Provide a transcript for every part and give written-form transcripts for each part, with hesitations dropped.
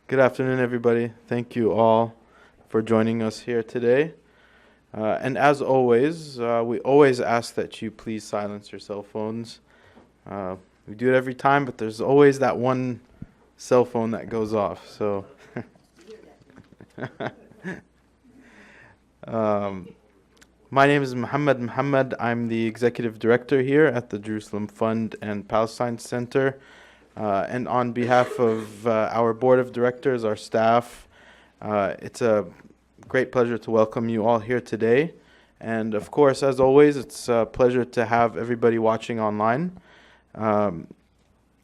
Good afternoon, everybody. Thank you all for joining us here today. And as always, we always ask that you please silence your cell phones. We do it every time, but there's always that one cell phone that goes off. So, my name is Muhammad Muhammad. I'm the executive director here at the Jerusalem Fund and Palestine Center. And on behalf of our board of directors, our staff, it's a great pleasure to welcome you all here today. And of course, as always, it's a pleasure to have everybody watching online.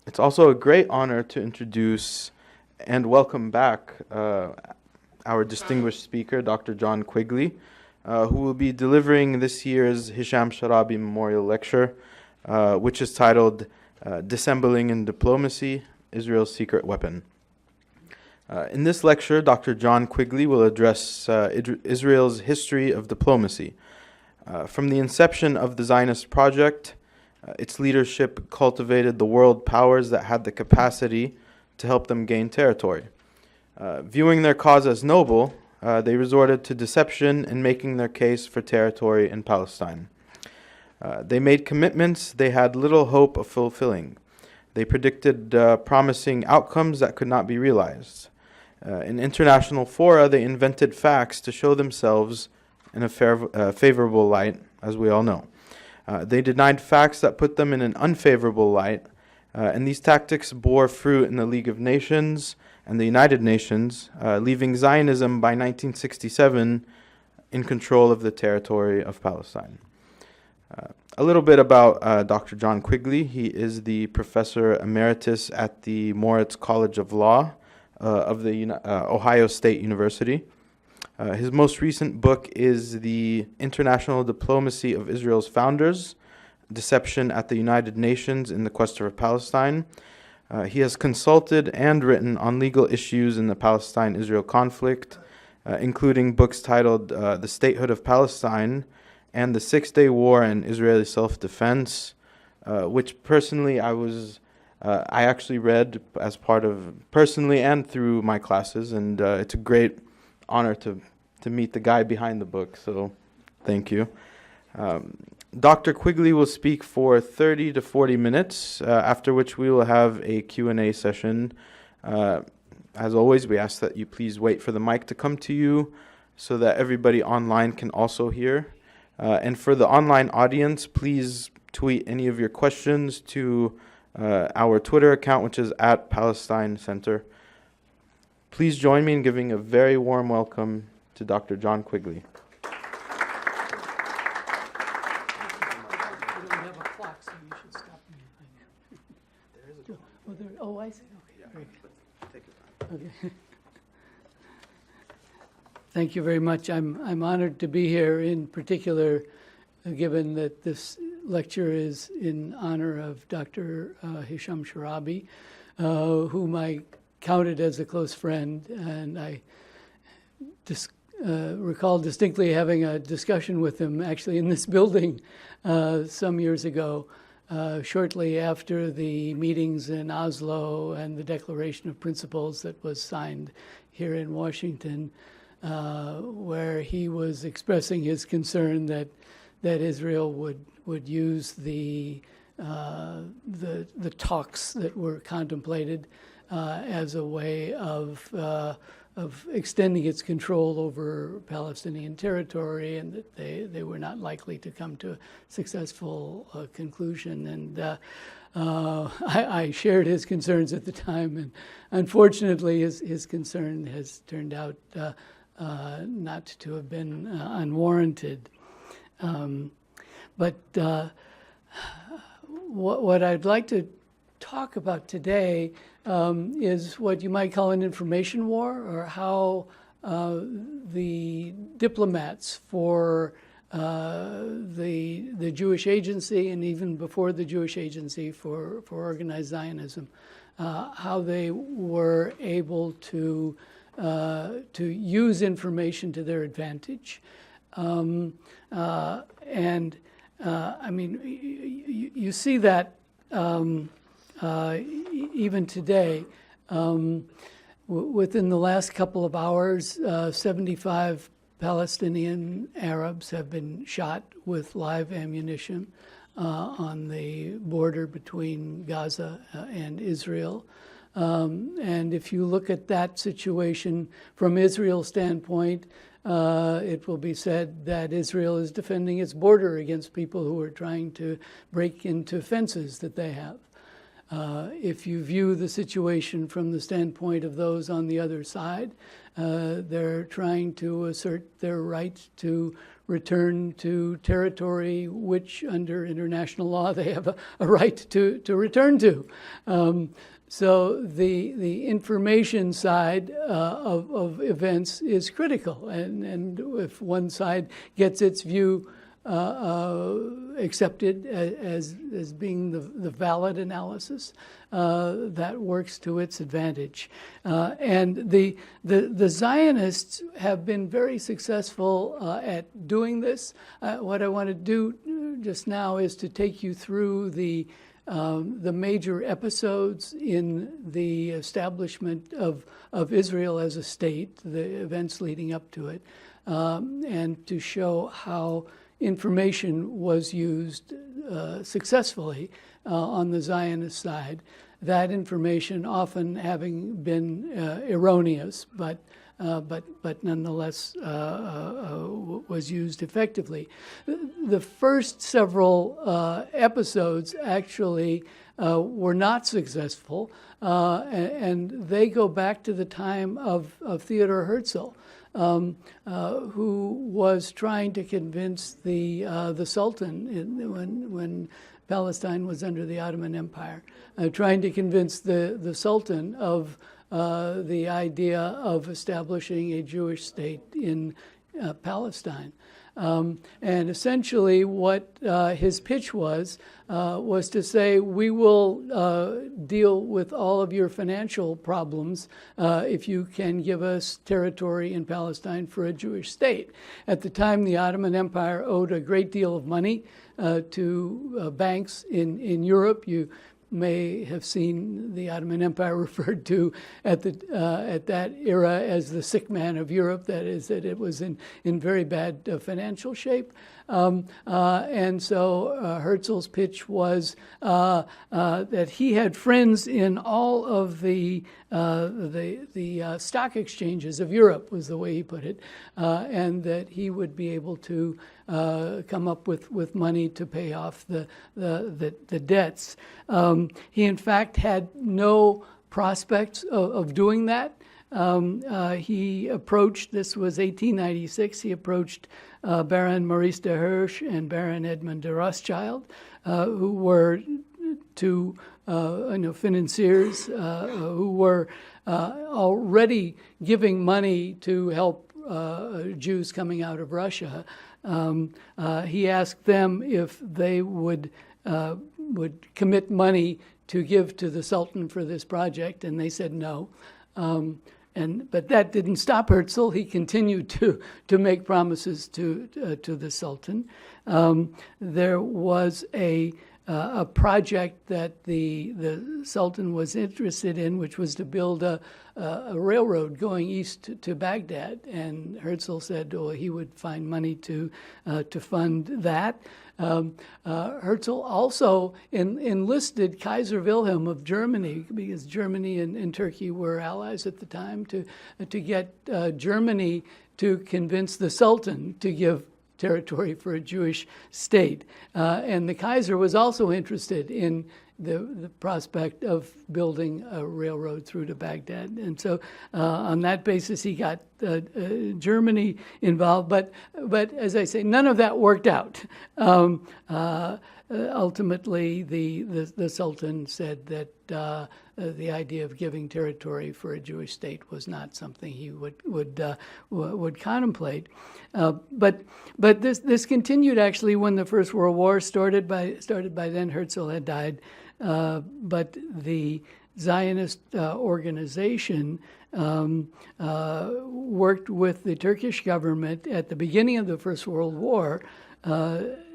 It's also a great honor to introduce and welcome back our distinguished speaker, Dr. John Quigley, who will be delivering this year's Hisham Sharabi Memorial Lecture, which is titled Dissembling in Diplomacy, Israel's Secret Weapon. In this lecture, Dr. John Quigley will address Israel's history of diplomacy. From the inception of the Zionist project, its leadership cultivated the world powers that had the capacity to help them gain territory. Viewing their cause as noble, they resorted to deception in making their case for territory in Palestine. They made commitments they had little hope of fulfilling. They predicted promising outcomes that could not be realized. In international fora, they invented facts to show themselves in a favorable light, as we all know. They denied facts that put them in an unfavorable light, and these tactics bore fruit in the League of Nations and the United Nations, leaving Zionism by 1967 in control of the territory of Palestine. A little bit about Dr. John Quigley. He is the professor emeritus at the Moritz College of Law of the Ohio State University. His most recent book is The International Diplomacy of Israel's Founders, Deception at the United Nations in the Quest for Palestine. He has consulted and written on legal issues in the Palestine-Israel conflict, including books titled The Statehood of Palestine and the Six-Day War and Israeli Self-Defense, which personally I actually read as part of, personally and through my classes, and it's a great honor to meet the guy behind the book, so thank you. Dr. Quigley will speak for 30 to 40 minutes, after which we will have a Q&A session. As always, we ask that you please wait for the mic to come to you so that everybody online can also hear. And for the online audience, please tweet any of your questions to our Twitter account, which is @PalestineCenter. Please join me in giving a very warm welcome to Dr. John Quigley. Oh, I see. Okay, very good. Okay. Thank you very much. I'm honored to be here, in particular, given that this lecture is in honor of Dr. Hisham Sharabi, whom I counted as a close friend, and I recall distinctly having a discussion with him actually in this building some years ago, shortly after the meetings in Oslo and the Declaration of Principles that was signed here in Washington, where he was expressing his concern that Israel would use the talks that were contemplated as a way of extending its control over Palestinian territory, and that they were not likely to come to a successful conclusion. And I shared his concerns at the time, and unfortunately his concern has turned out not to have been unwarranted. But what I'd like to talk about today is what you might call an information war, or how the diplomats for the Jewish Agency, and even before the Jewish Agency for Organized Zionism, how they were able to use information to their advantage. I mean, you see that even today. Within the last couple of hours, 75 Palestinian Arabs have been shot with live ammunition on the border between Gaza and Israel. And if you look at that situation from Israel's standpoint, it will be said that Israel is defending its border against people who are trying to break into fences that they have. If you view the situation from the standpoint of those on the other side, they're trying to assert their right to return to territory which, under international law, they have a right to return to. So the information side of events is critical, and if one side gets its view accepted as being the valid analysis, that works to its advantage. And the Zionists have been very successful at doing this. What I want to do just now is to take you through the major episodes in the establishment of Israel as a state, the events leading up to it, and to show how information was used successfully on the Zionist side. That information often having been erroneous, but nonetheless was used effectively. The first several episodes actually were not successful, and they go back to the time of Theodor Herzl, who was trying to convince the Sultan when Palestine was under the Ottoman Empire, trying to convince the Sultan of the idea of establishing a Jewish state in Palestine. And essentially what his pitch was to say, we will deal with all of your financial problems if you can give us territory in Palestine for a Jewish state. At the time, the Ottoman Empire owed a great deal of money to banks in Europe. You may have seen the Ottoman Empire referred to at that era as the sick man of Europe. That is, that it was in very bad financial shape. And so Herzl's pitch was that he had friends in all of the stock exchanges of Europe, was the way he put it, and that he would be able to come up with money to pay off the debts. He, in fact, had no prospects of doing that. He approached, this was 1896, he approached Baron Maurice de Hirsch and Baron Edmund de Rothschild, who were two financiers who were already giving money to help Jews coming out of Russia. He asked them if they would commit money to give to the Sultan for this project, and they said no. But that didn't stop Herzl. He continued to make promises to the Sultan. There was a project that the Sultan was interested in, which was to build a railroad going east to Baghdad, and Herzl said he would find money to fund that. Herzl also enlisted Kaiser Wilhelm of Germany, because Germany and Turkey were allies at the time, to get Germany to convince the Sultan to give territory for a Jewish state. And the Kaiser was also interested in the prospect of building a railroad through to Baghdad. And so on that basis, he got Germany involved. But as I say, none of that worked out. Ultimately, the Sultan said that the idea of giving territory for a Jewish state was not something he would contemplate. But this continued actually when the First World War started. By then, Herzl had died. But the Zionist organization worked with the Turkish government at the beginning of the First World War,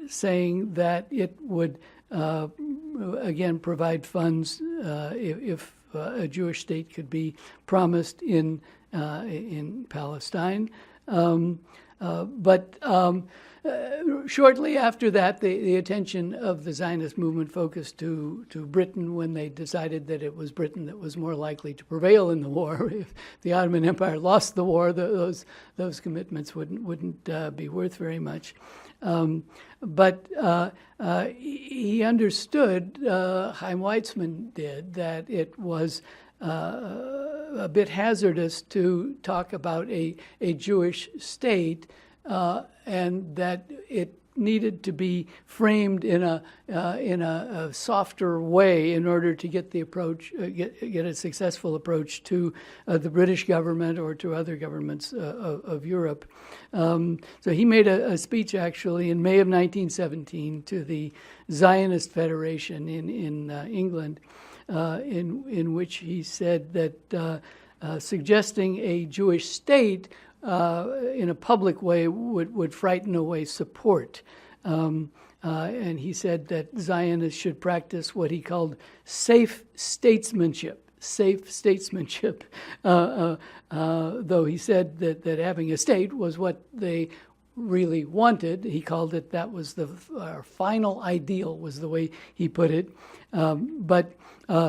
saying that it would again provide funds if a Jewish state could be promised in Palestine. But shortly after that, the attention of the Zionist movement focused to Britain when they decided that it was Britain that was more likely to prevail in the war. If the Ottoman Empire lost the war, those commitments wouldn't be worth very much. But he understood, Chaim Weizmann did, that it was a bit hazardous to talk about a Jewish state, and that it needed to be framed in a softer way in order to get the approach, get a successful approach to the British government or to other governments of Europe. So he made a speech actually in May of 1917 to the Zionist Federation in England, in which he said that suggesting a Jewish state in a public way would frighten away support. And he said that Zionists should practice what he called safe statesmanship. Though he said that having a state was what they really wanted. He called it, that was our final ideal, was the way he put it. But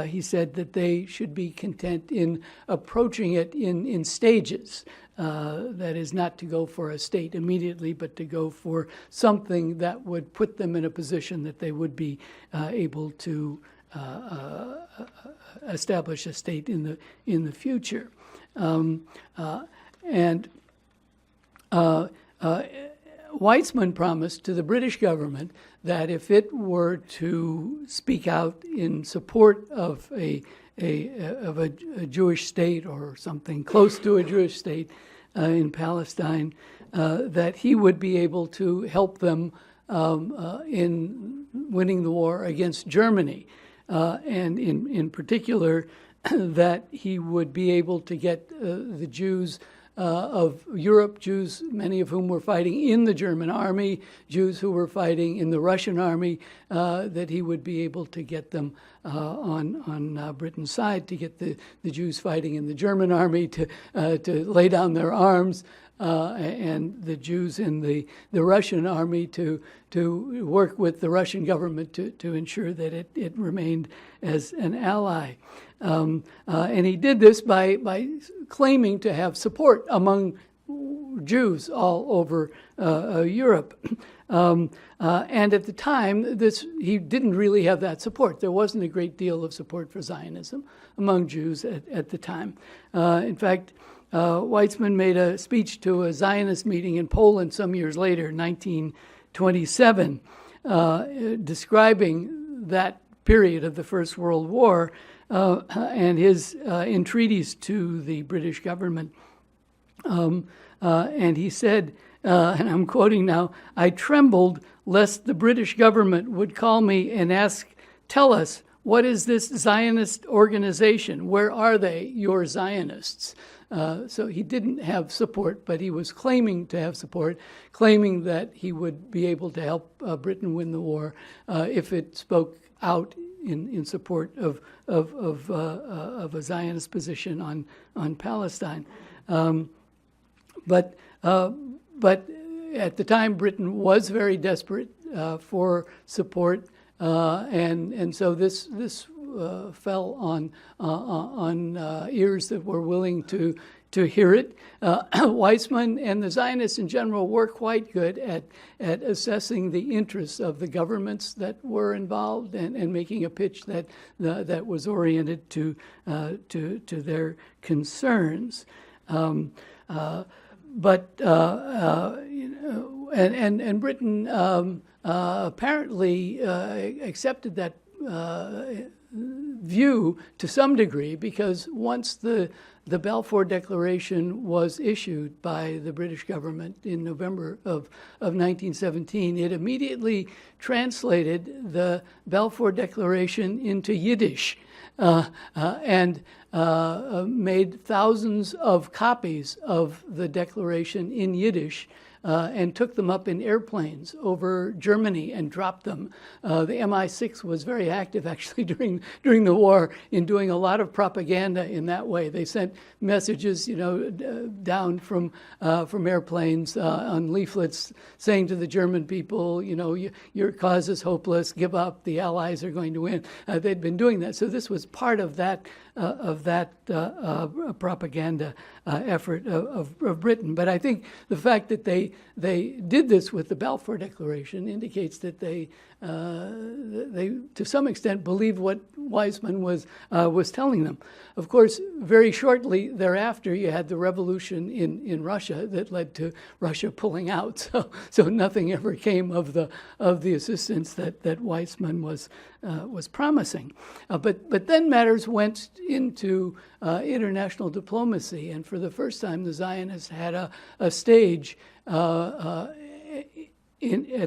he said that they should be content in approaching it in stages. That is, not to go for a state immediately, but to go for something that would put them in a position that they would be able to establish a state in the future. Weizmann promised to the British government that if it were to speak out in support of a Jewish state or something close to a Jewish state in Palestine, that he would be able to help them in winning the war against Germany, and in particular that he would be able to get the Jews of Europe, Jews, many of whom were fighting in the German army, Jews who were fighting in the Russian army, that he would be able to get them on Britain's side, to get the Jews fighting in the German army to lay down their arms, and the Jews in the Russian army to work with the Russian government to ensure that it remained as an ally. And he did this by claiming to have support among Jews all over Europe. And at the time, he didn't really have that support. There wasn't a great deal of support for Zionism among Jews at the time. In fact, Weizmann made a speech to a Zionist meeting in Poland some years later, 1927, describing that period of the First World War and his entreaties to the British government. And he said, and I'm quoting now, "I trembled lest the British government would call me and ask, 'Tell us, what is this Zionist organization? Where are they, your Zionists?'" So he didn't have support, but he was claiming to have support, claiming that he would be able to help Britain win the war if it spoke out in support of a Zionist position on Palestine. But at the time, Britain was very desperate for support, and so this fell on ears that were willing to hear it. Weizmann and the Zionists in general were quite good at assessing the interests of the governments that were involved and making a pitch that was oriented to their concerns. And Britain apparently accepted that view to some degree, because once the Balfour Declaration was issued by the British government in November of 1917, it immediately translated the Balfour Declaration into Yiddish and made thousands of copies of the Declaration in Yiddish and took them up in airplanes over Germany and dropped them. The MI6 was very active actually during the war in doing a lot of propaganda in that way. They sent messages, down from airplanes on leaflets saying to the German people, your cause is hopeless, give up, the Allies are going to win. They'd been doing that, so this was part of that propaganda effort of Britain. But I think the fact that they did this with the Balfour Declaration indicates that they to some extent believed what Weizmann was telling them. Of course, very shortly thereafter, you had the revolution in Russia that led to Russia pulling out. So nothing ever came of the assistance that Weizmann was promising. But then matters went into international diplomacy, and for the first time, the Zionists had a stage at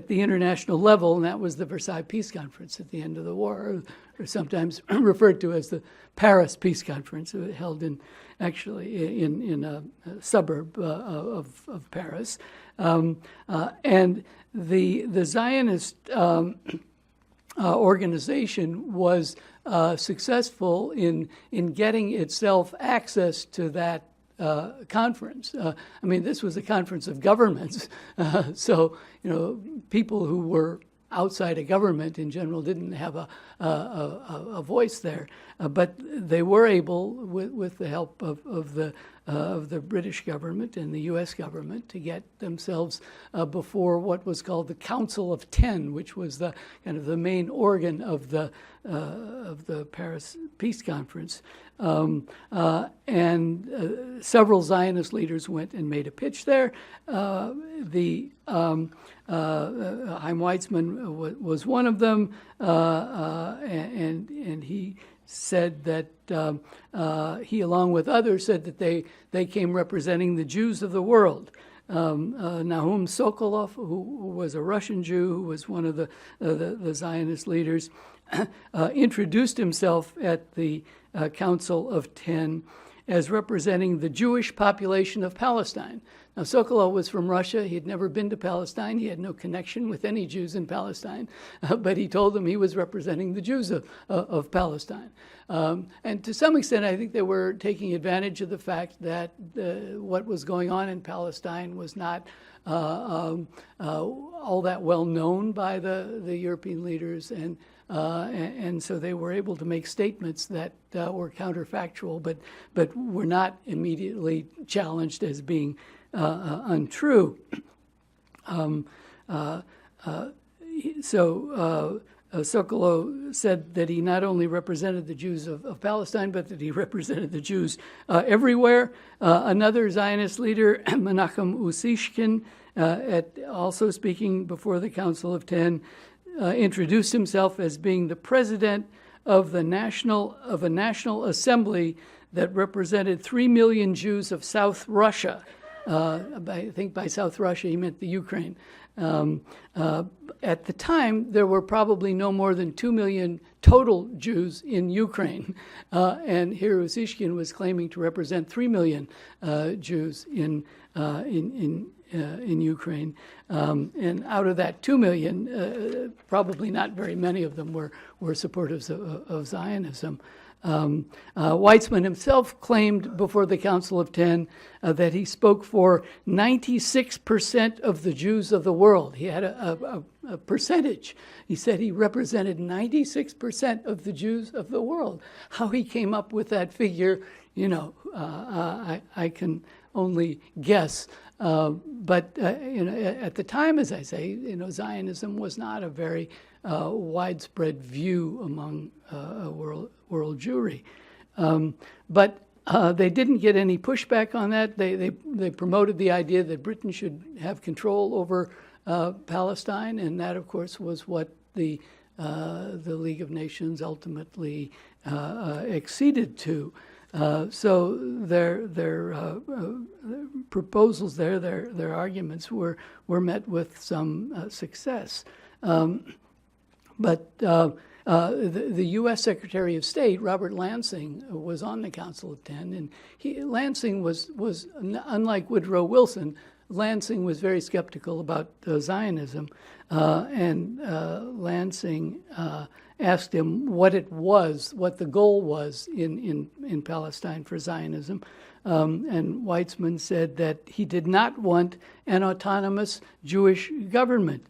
the international level, and that was the Versailles Peace Conference at the end of the war, or sometimes referred to as the Paris Peace Conference, held in a suburb of Paris. And the Zionist organization was successful in getting itself access to that conference. This was a conference of governments, so people who were outside of government in general didn't have a voice there, but they were able, with the help of the British government and the U.S. government, to get themselves before what was called the Council of Ten, which was the kind of the main organ of the Paris Peace Conference. And several Zionist leaders went and made a pitch there. Chaim Weizmann was one of them, and he said that he, along with others, said that they came representing the Jews of the world. Nahum Sokolov, who was a Russian Jew, who was one of the Zionist leaders, introduced himself at the Council of Ten as representing the Jewish population of Palestine. Now, Sokolov was from Russia. He had never been to Palestine. He had no connection with any Jews in Palestine, but he told them he was representing the Jews of Palestine. And to some extent, I think they were taking advantage of the fact that what was going on in Palestine was not all that well known by the European leaders, and so they were able to make statements that were counterfactual, but were not immediately challenged as being untrue. Sokolov said that he not only represented the Jews of Palestine, but that he represented the Jews everywhere. Another Zionist leader, Menachem Usishkin, also speaking before the Council of Ten, introduced himself as being the president of a national assembly that represented 3 million Jews of South Russia. I think by South Russia he meant the Ukraine. At the time, there were probably no more than 2 million total Jews in Ukraine, and here Usishkin was claiming to represent 3 million Jews in Ukraine. And out of that 2 million, probably not very many of them were supporters of Zionism. Weizmann himself claimed before the Council of Ten that he spoke for 96% of the Jews of the world. He had a percentage. He said he represented 96% of the Jews of the world. How he came up with that figure, I can only guess. But at the time, as I say, Zionism was not a very widespread view among world Jewry. But they didn't get any pushback on that. They promoted the idea that Britain should have control over Palestine, and that, of course, was what the League of Nations ultimately acceded to. So their proposals there, their arguments were met with some success. But the U.S. Secretary of State, Robert Lansing, was on the Council of Ten, and Lansing was unlike Woodrow Wilson. Lansing was very skeptical about Zionism, and Lansing asked him what the goal was in Palestine for Zionism. And Weizmann said that he did not want an autonomous Jewish government.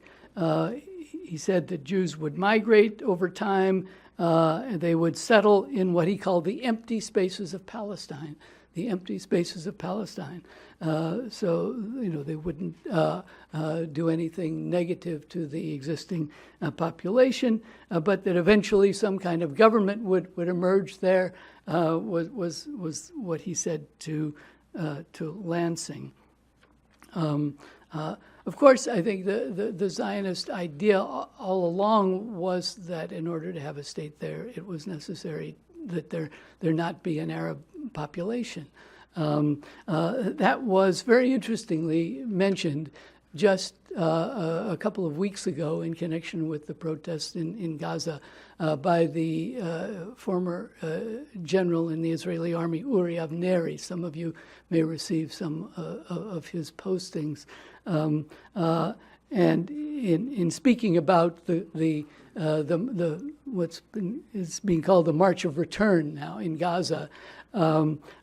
He said that Jews would migrate over time, and they would settle in what he called the empty spaces of Palestine. The empty spaces of Palestine. So, they wouldn't do anything negative to the existing population, but that eventually some kind of government would emerge there, was what he said to Lansing. Of course, I think the Zionist idea all along was that in order to have a state there, it was necessary that there not be an Arab population. That was very interestingly mentioned just a couple of weeks ago in connection with the protests in Gaza by the former general in the Israeli army, Uri Avneri. Some of you may receive some of his postings. And in speaking about the what's is being called the March of Return now in Gaza,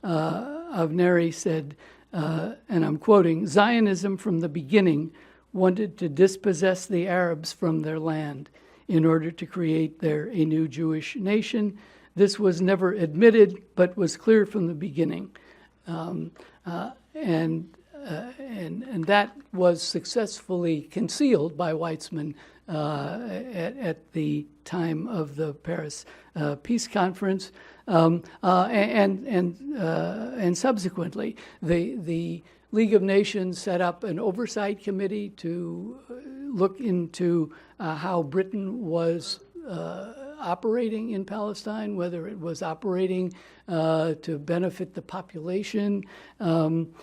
Avneri said, and I'm quoting, "Zionism from the beginning wanted to dispossess the Arabs from their land in order to create there a new Jewish nation. This was never admitted, but was clear from the beginning." And that was successfusly concealed by Weizmann at the time of the Paris Peace Conference, and subsequently, the League of Nations set up an oversight committee to look into how Britain was operating in Palestine, whether it was operating to benefit the population, and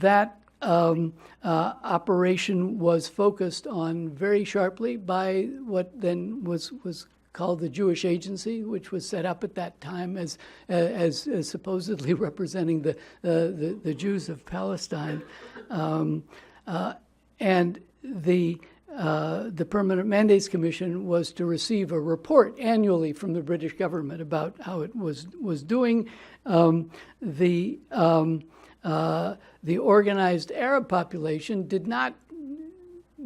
that operation was focused on very sharply by what then was called the Jewish Agency, which was set up at that time as supposedly representing the Jews of Palestine, and the Permanent Mandates Commission was to receive a report annually from the British government about how it was doing. The organized Arab population did not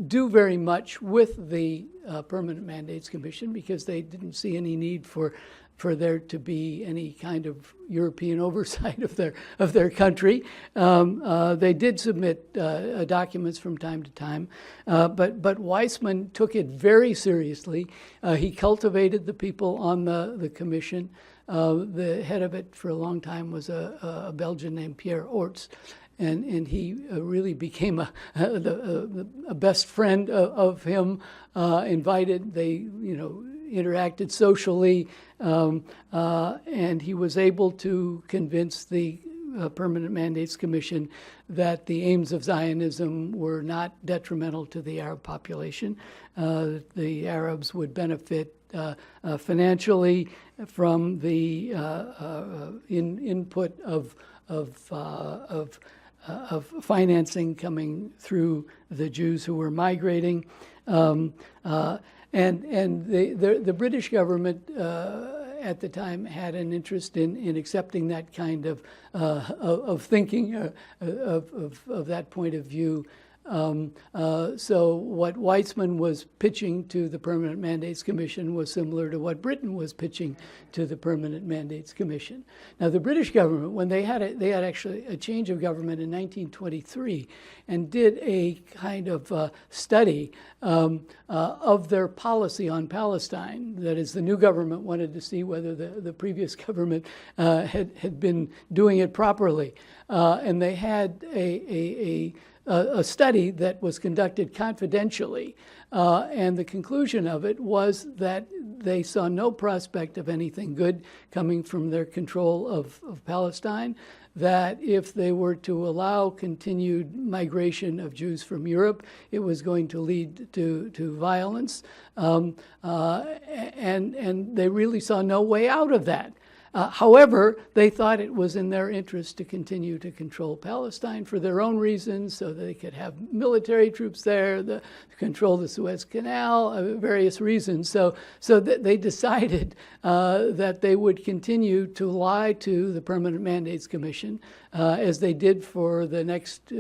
do very much with the Permanent Mandates Commission because they didn't see any need for there to be any kind of European oversight of their country. They did submit documents from time to time, but Weizmann took it very seriously. He cultivated the people on the commission. The head of it for a long time was a Belgian named Pierre Orts, and he really became a best friend of him. Invited, they interacted socially, and he was able to convince the Permanent Mandates Commission that the aims of Zionism were not detrimental to the Arab population. The Arabs would benefit financially from the input of financing coming through the Jews who were migrating, and the British government at the time had an interest in accepting that kind of thinking, of that point of view. So what Weizmann was pitching to the Permanent Mandates Commission was similar to what Britain was pitching to the Permanent Mandates Commission. Now, the British government, when they had actually a change of government in 1923, and did a kind of study of their policy on Palestine. That is, the new government wanted to see whether the previous government had been doing it properly, and they had a study that was conducted confidentially, and the conclusion of it was that they saw no prospect of anything good coming from their control of Palestine, that if they were to allow continued migration of Jews from Europe, it was going to lead to violence, and they really saw no way out of that. However, they thought it was in their interest to continue to control Palestine for their own reasons, so they could have military troops there, control the Suez Canal, various reasons. So they decided that they would continue to lie to the Permanent Mandates Commission, as they did for the next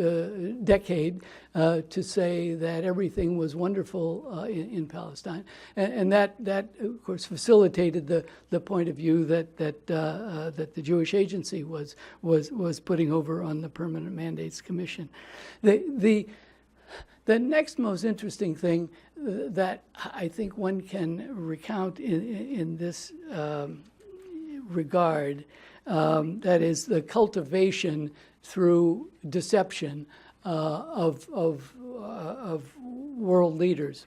decade, to say that everything was wonderful in Palestine, and that of course facilitated the point of view that the Jewish Agency was putting over on the Permanent Mandates Commission. The next most interesting thing that I think one can recount in this regard, that is the cultivation through deception of world leaders,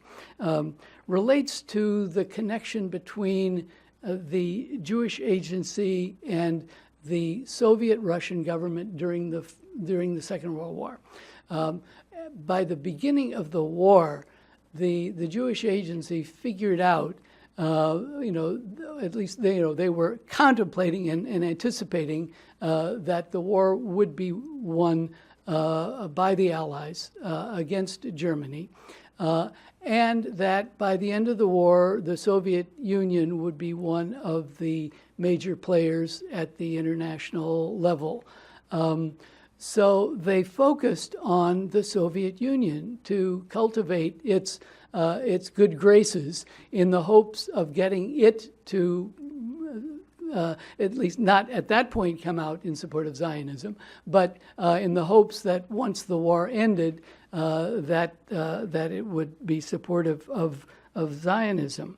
relates to the connection between the Jewish Agency and the Soviet Russian government during the Second World War. By the beginning of the war, the Jewish Agency figured out, at least they were contemplating and anticipating that the war would be won by the Allies against Germany, and that by the end of the war, the Soviet Union would be one of the major players at the international level. So they focused on the Soviet Union to cultivate its good graces in the hopes of getting it to at least not at that point come out in support of Zionism, but in the hopes that once the war ended, that it would be supportive of Zionism.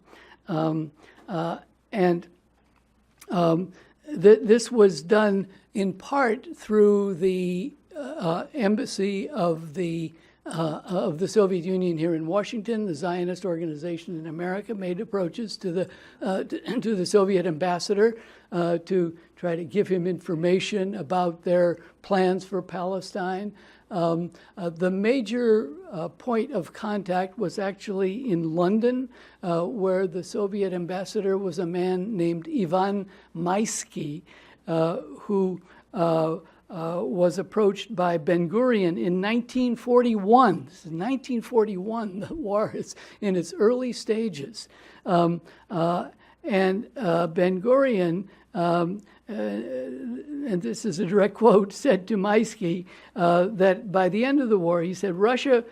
This was done in part through the embassy of the Soviet Union here in Washington. The Zionist organization in America made approaches to the Soviet ambassador to try to give him information about their plans for Palestine. The major point of contact was actually in London, where the Soviet ambassador was a man named Ivan Maisky, who was approached by Ben-Gurion in 1941. This is 1941. The war is in its early stages. And Ben-Gurion, and this is a direct quote, said to Maisky that by the end of the war, he said, Russia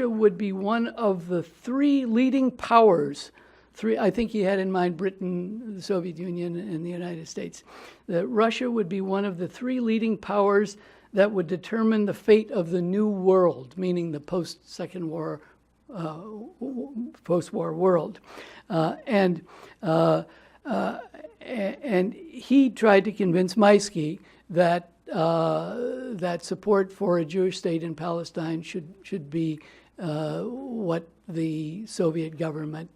would be one of the three leading powers. I think he had in mind Britain, the Soviet Union, and the United States. That Russia would be one of the three leading powers that would determine the fate of the new world, meaning the post-Second War, post-war world. And he tried to convince Maisky that that support for a Jewish state in Palestine should be what the Soviet government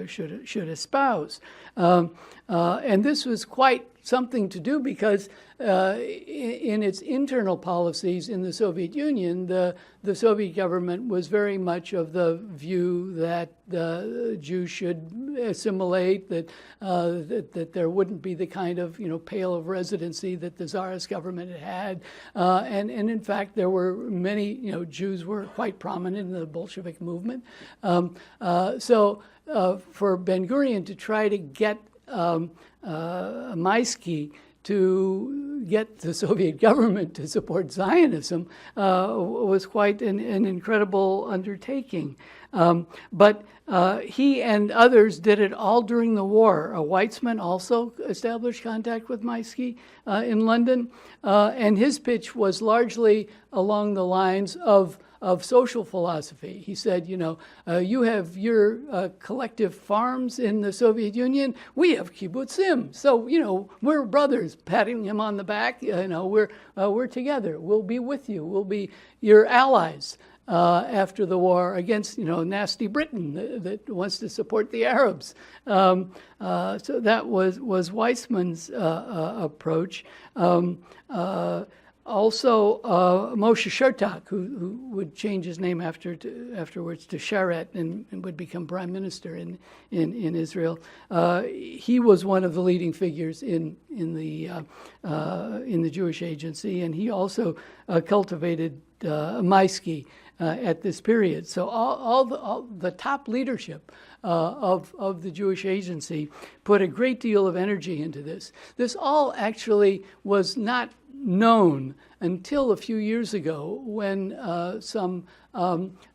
should espouse. And this was quite something to do because in its internal policies in the Soviet Union, the Soviet government was very much of the view that the Jews should assimilate, that there wouldn't be the kind of pale of residency that the Tsarist government had, and in fact there were many Jews were quite prominent in the Bolshevik movement. So for Ben-Gurion to try to get Maisky to get the Soviet government to support Zionism was quite an incredible undertaking. But he and others did it all during the war. Weitzman also established contact with Maisky in London, and his pitch was largely along the lines of social philosophy. He said, you have your collective farms in the Soviet Union. We have kibbutzim. So, we're brothers, patting him on the back. We're together. We'll be with you. We'll be your allies after the war against, nasty Britain that wants to support the Arabs. So that was Weitzman's approach. Also, Moshe Shartak, who would change his name afterwards to Sharet and would become prime minister in Israel. He was one of the leading figures in the Jewish Agency, and he also cultivated Maisky at this period. So all the top leadership of the Jewish Agency put a great deal of energy into this. This all actually was not known until a few years ago when some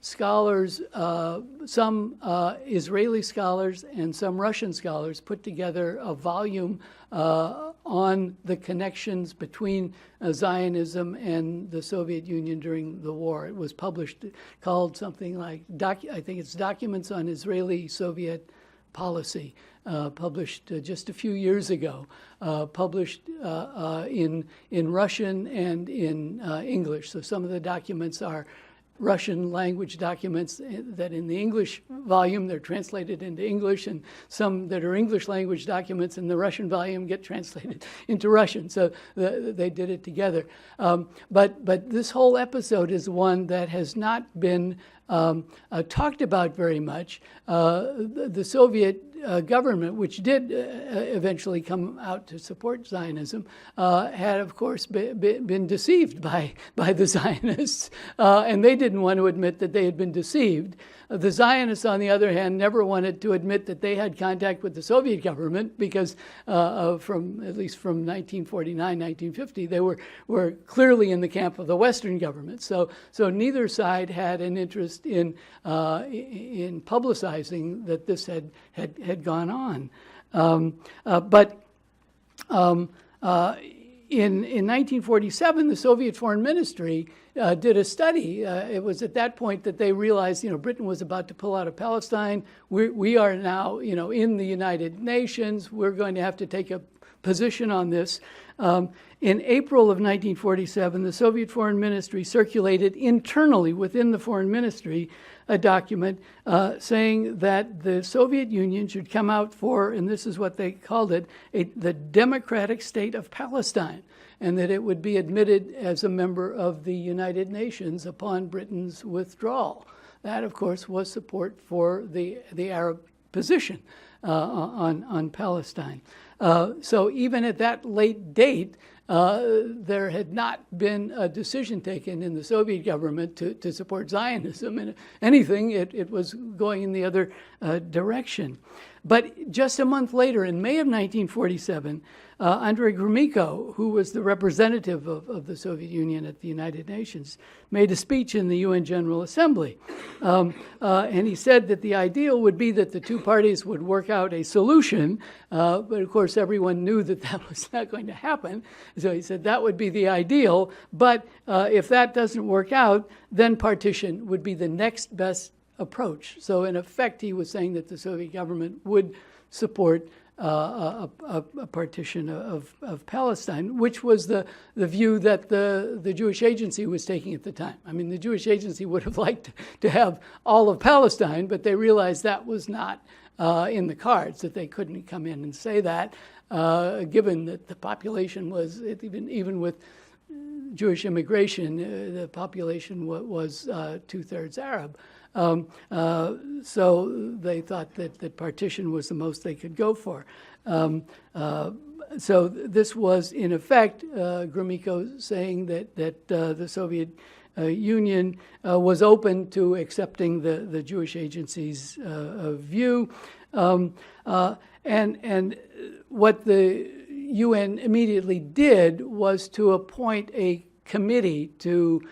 scholars, some Israeli scholars and some Russian scholars put together a volume on the connections between Zionism and the Soviet Union during the war. It was published, called something like, I think it's Documents on Israeli-Soviet Policy, published just a few years ago, published in Russian and in English. So some of the documents are Russian language documents that in the English volume they're translated into English, and some that are English language documents in the Russian volume get translated into Russian. So they did it together. But this whole episode is one that has not been talked about very much. The Soviet government, which did eventually come out to support Zionism, had, of course, been deceived by the Zionists, and they didn't want to admit that they had been deceived. The Zionists, on the other hand, never wanted to admit that they had contact with the Soviet government because at least from 1949, 1950, they were clearly in the camp of the Western government. So neither side had an interest in publicizing that this had gone on. In 1947, the Soviet Foreign Ministry did a study. It was at that point that they realized, Britain was about to pull out of Palestine. We are now, in the United Nations. We're going to have to take a position on this. In April of 1947, the Soviet Foreign Ministry circulated internally within the Foreign Ministry a document saying that the Soviet Union should come out for, and this is what they called it, the democratic state of Palestine, and that it would be admitted as a member of the United Nations upon Britain's withdrawal. That, of course, was support for the Arab position on Palestine. So even at that late date, there had not been a decision taken in the Soviet government to support Zionism. And if anything, it was going in the other direction. But just a month later, in May of 1947, Andrei Gromyko, who was the representative of the Soviet Union at the United Nations, made a speech in the UN General Assembly. And he said that the ideal would be that the two parties would work out a solution. But of course, everyone knew that was not going to happen. So he said that would be the ideal. But if that doesn't work out, then partition would be the next best approach. So in effect, he was saying that the Soviet government would support a partition of Palestine, which was the view that the Jewish Agency was taking at the time. I mean, the Jewish Agency would have liked to have all of Palestine, but they realized that was not in the cards, that they couldn't come in and say that, given that the population was, even with Jewish immigration, the population was 2/3 Arab. So they thought that partition was the most they could go for. So this was, in effect, Gromyko saying that the Soviet Union was open to accepting the Jewish Agency's view. And what the UN immediately did was to appoint a committee to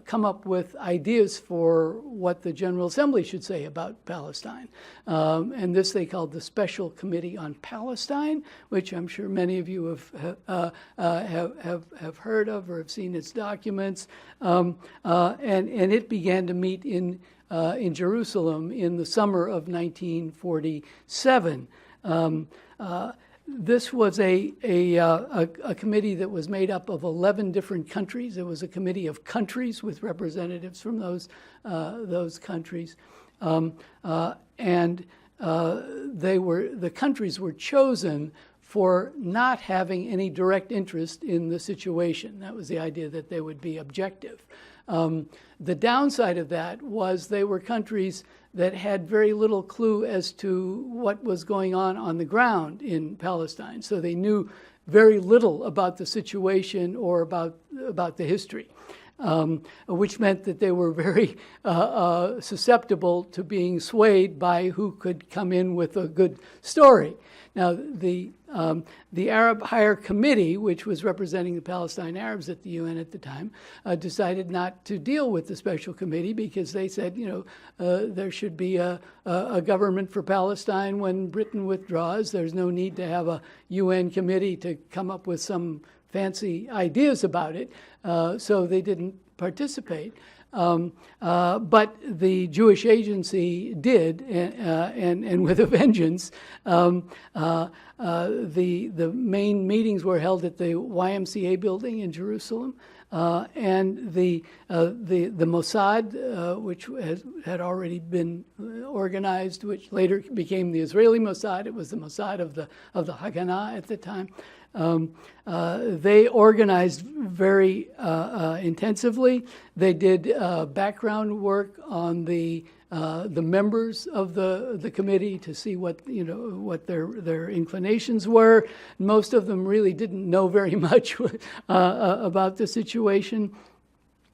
come up with ideas for what the General Assembly should say about Palestine. And this they called the Special Committee on Palestine, which I'm sure many of you have heard of or have seen its documents. And it began to meet in Jerusalem in the summer of 1947. This was a committee that was made up of 11 different countries. It was a committee of countries with representatives from those countries, and the countries were chosen for not having any direct interest in the situation. That was the idea, that they would be objective. The downside of that was they were countries that had very little clue as to what was going on the ground in Palestine. So they knew very little about the situation or about the history, which meant that they were very susceptible to being swayed by who could come in with a good story. Now, the Arab Higher Committee, which was representing the Palestine Arabs at the UN at the time, decided not to deal with the special committee because they said, there should be a government for Palestine when Britain withdraws. There's no need to have a UN committee to come up with some fancy ideas about it. So they didn't participate. But the Jewish Agency did, and with a vengeance. The main meetings were held at the YMCA building in Jerusalem, and the Mossad, which had already been organized, which later became the Israeli Mossad. It was the Mossad of the Haganah at the time. They organized very intensively. They did background work on the members of the committee to see what their inclinations were. Most of them really didn't know very much about the situation.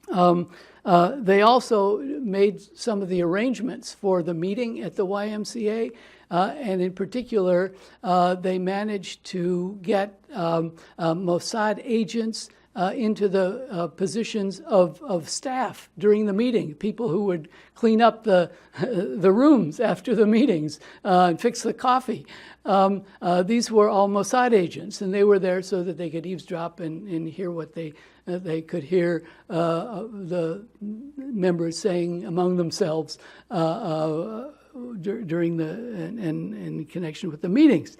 They also made some of the arrangements for the meeting at the YMCA. And in particular, they managed to get Mossad agents into the positions of staff during the meeting, people who would clean up the rooms after the meetings and fix the coffee. These were all Mossad agents, and they were there so that they could eavesdrop and hear what they could hear the members saying among themselves during in connection with the meetings.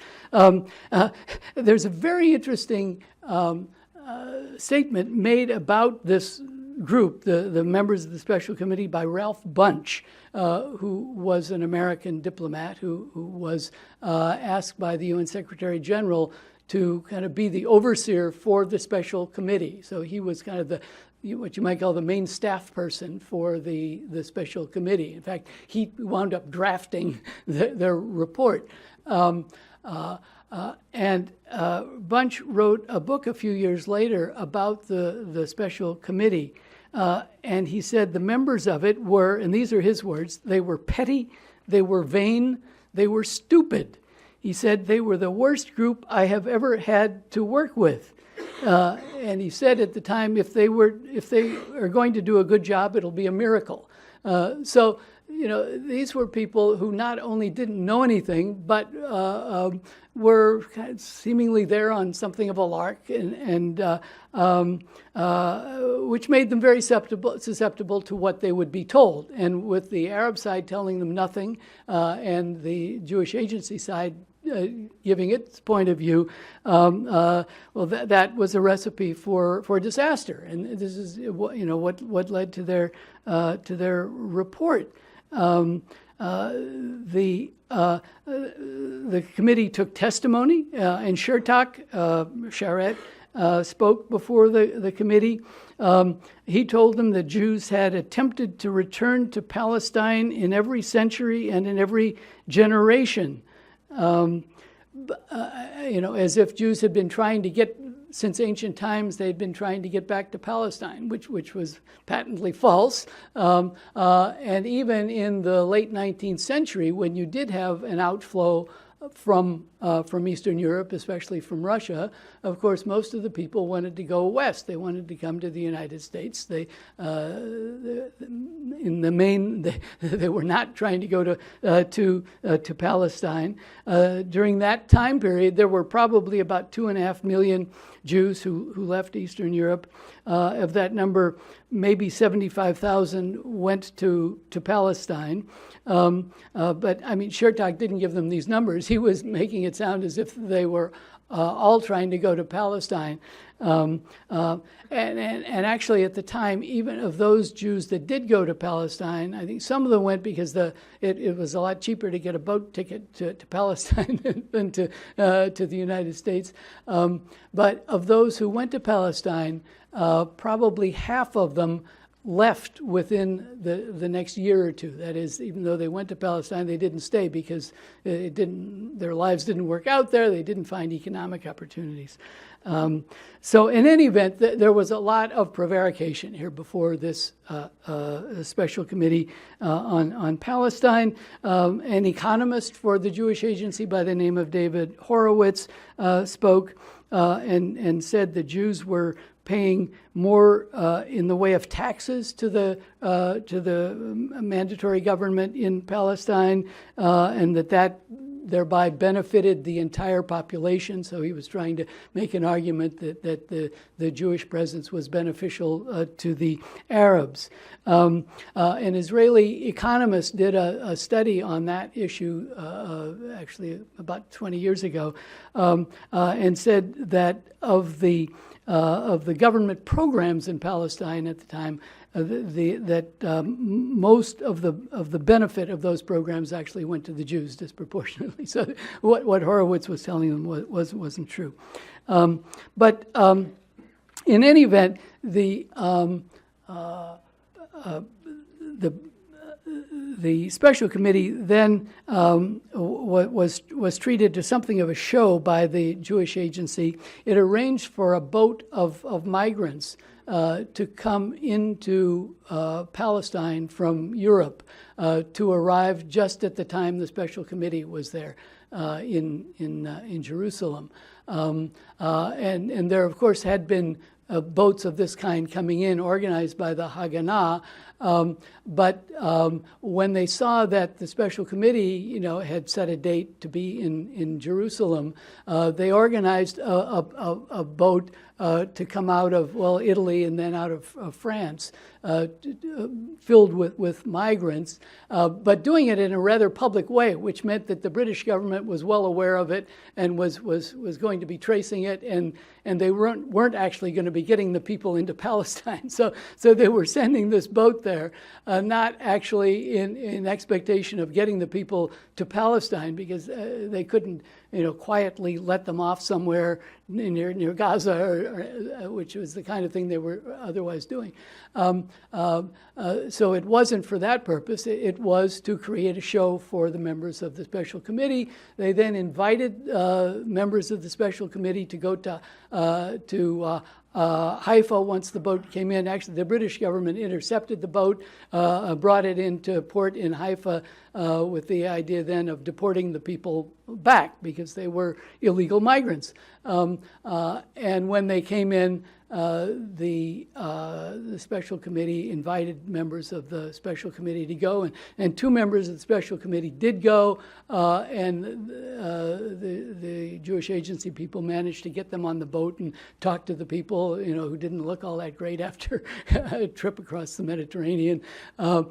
There's a very interesting statement made about this group, the members of the Special Committee, by Ralph Bunche, who was an American diplomat who was asked by the UN Secretary General to kind of be the overseer for the Special Committee. So he was kind of what you might call the main staff person for the Special Committee. In fact, he wound up drafting their report. And Bunche wrote a book a few years later about the Special Committee. And he said the members of it were, and these are his words, they were petty, they were vain, they were stupid. He said they were the worst group I have ever had to work with. And he said at the time, if they are going to do a good job, it'll be a miracle. So these were people who not only didn't know anything, but were kind of seemingly there on something of a lark, and which made them very susceptible to what they would be told. And with the Arab side telling them nothing, and the Jewish Agency side giving its point of view, that was a recipe for disaster. And this is what led to their report. The committee took testimony, and Chertok, Sharet, spoke before the committee. He told them that Jews had attempted to return to Palestine in every century and in every generation. As if Jews had been trying to get, since ancient times, they'd been trying to get back to Palestine, which was patently false. And even in the late 19th century, when you did have an outflow from Eastern Europe, especially from Russia, of course, most of the people wanted to go west. They wanted to come to the United States. They were not trying to go to Palestine. During that time period, there were probably about 2.5 million Jews who left Eastern Europe. Of that number, maybe 75,000 went to Palestine. But I mean, Chertok didn't give them these numbers. He was making it sound as if they were all trying to go to Palestine. And actually, at the time, even of those Jews that did go to Palestine, I think some of them went because it was a lot cheaper to get a boat ticket to Palestine than to the United States. But of those who went to Palestine, probably half of them left within the next year or two. That is, even though they went to Palestine, they didn't stay because their lives didn't work out there. They didn't find economic opportunities. So in any event, there was a lot of prevarication here before this special committee on Palestine. An economist for the Jewish Agency by the name of David Horowitz spoke and said the Jews were paying more in the way of taxes to the mandatory government in Palestine, and that thereby benefited the entire population. So he was trying to make an argument that the Jewish presence was beneficial to the Arabs. An Israeli economist did a study on that issue actually about 20 years ago, and said that of the government programs in Palestine at the time, most of the benefit of those programs actually went to the Jews disproportionately. So what Horowitz was telling them wasn't true. But in any event, the special committee then was treated to something of a show by the Jewish Agency. It arranged for a boat of migrants to come into Palestine from Europe to arrive just at the time the special committee was there in Jerusalem. And there, of course, had been boats of this kind coming in, organized by the Haganah. But when they saw that the special committee, had set a date to be in Jerusalem, they organized a boat to come out of, Italy and then out of France, filled with migrants, but doing it in a rather public way, which meant that the British government was well aware of it and was going to be tracing it, and they weren't actually going to be getting the people into Palestine. So they were sending this boat there, not actually in expectation of getting the people to Palestine, because they couldn't quietly let them off somewhere near Gaza, which was the kind of thing they were otherwise doing. So it wasn't for that purpose. It was to create a show for the members of the special committee. They then invited members of the special committee to go to Haifa once the boat came in. Actually, the British government intercepted the boat, brought it into port in Haifa with the idea then of deporting the people back because they were illegal migrants. And when they came in, the special committee invited members of the special committee to go, and two members of the special committee did go, and the Jewish Agency people managed to get them on the boat and talk to the people, who didn't look all that great after a trip across the Mediterranean, and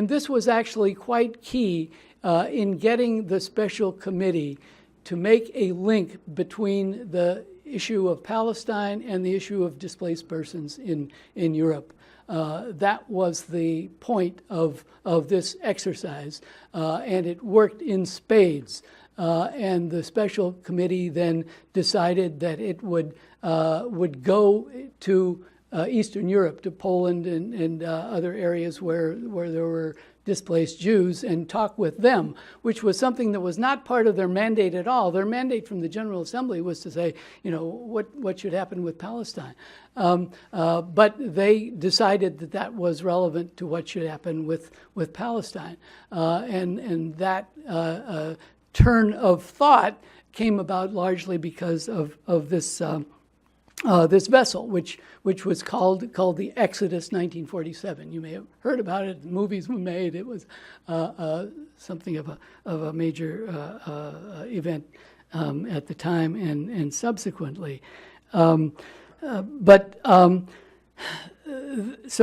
this was actually quite key in getting the special committee to make a link between the issue of Palestine and the issue of displaced persons in Europe. That was the point of this exercise, and it worked in spades. And the special committee then decided that it would go to Eastern Europe, to Poland and other areas where there were displaced Jews, and talk with them, which was something that was not part of their mandate at all. Their mandate from the General Assembly was to say, what should happen with Palestine. But they decided that was relevant to what should happen with Palestine. And that turn of thought came about largely because of this this vessel, which was called the Exodus 1947. You may have heard about it. Movies were made. It was something of a major event at the time and subsequently. So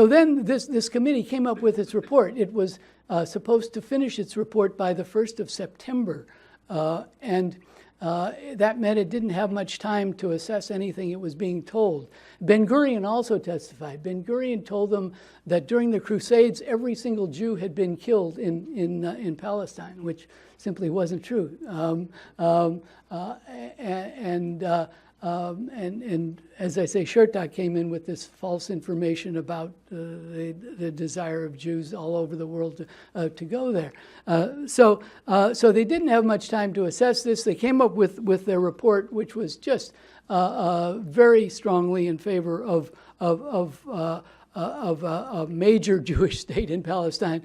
then this committee came up with its report. It was supposed to finish its report by the 1st of September, and that meant it didn't have much time to assess anything it was being told. Ben-Gurion also testified. Ben-Gurion told them that during the Crusades, every single Jew had been killed in Palestine, which simply wasn't true. And as I say, Chertok came in with this false information about the desire of Jews all over the world to go there. So they didn't have much time to assess this. They came up with their report, which was just very strongly in favor of a major Jewish state in Palestine.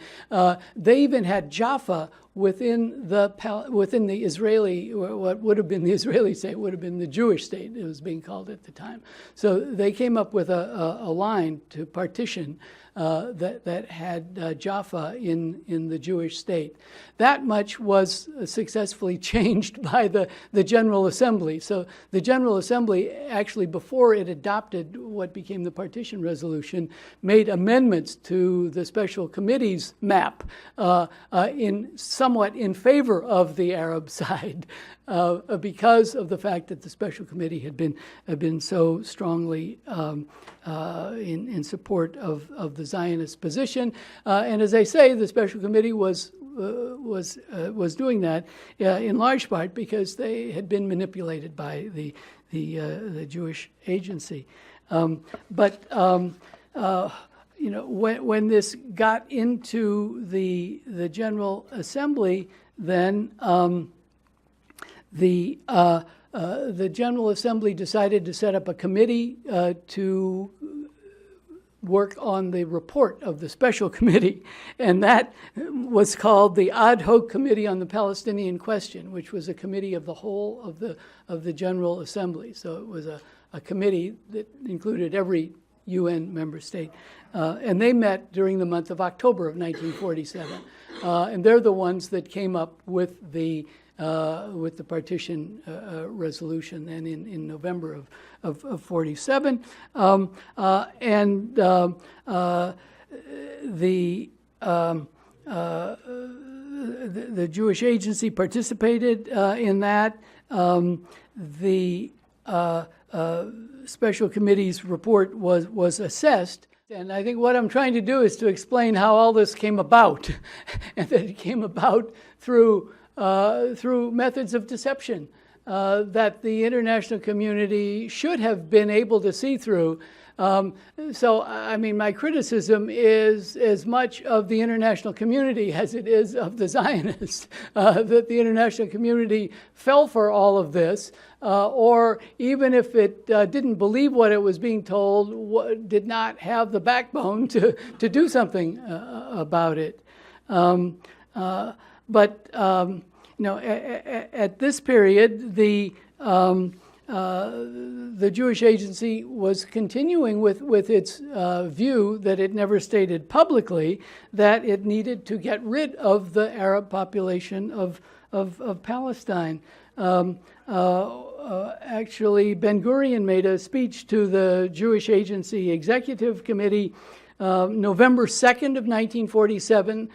They even had Jaffa within the Israeli, what would have been the Israeli state, would have been the Jewish state, it was being called at the time. So they came up with a line to partition that had Jaffa in the Jewish state. That much was successfully changed by the General Assembly. So the General Assembly, actually, before it adopted what became the partition resolution, made amendments to the special committee's map somewhat in favor of the Arab side, because of the fact that the special committee had been so strongly in support of the Zionist position. And as I say, the special committee was doing that in large part because they had been manipulated by the Jewish agency. When this got into the General Assembly, then the General Assembly decided to set up a committee to work on the report of the special committee, and that was called the Ad Hoc Committee on the Palestinian Question, which was a committee of the whole of the General Assembly. So it was a committee that included every UN member state, and they met during the month of October of 1947, and they're the ones that came up with the partition resolution then in November of 47. The Jewish agency participated in that. The special committee's report was assessed. And I think what I'm trying to do is to explain how all this came about, and that it came about through methods of deception that the international community should have been able to see through. So, I mean, my criticism is as much of the international community as it is of the Zionists, that the international community fell for all of this, or even if it didn't believe what it was being told, did not have the backbone to do something about it. At this period, the Jewish agency was continuing with its view that it never stated publicly that it needed to get rid of the Arab population of Palestine. Actually, Ben-Gurion made a speech to the Jewish Agency Executive Committee November 2nd of 1947.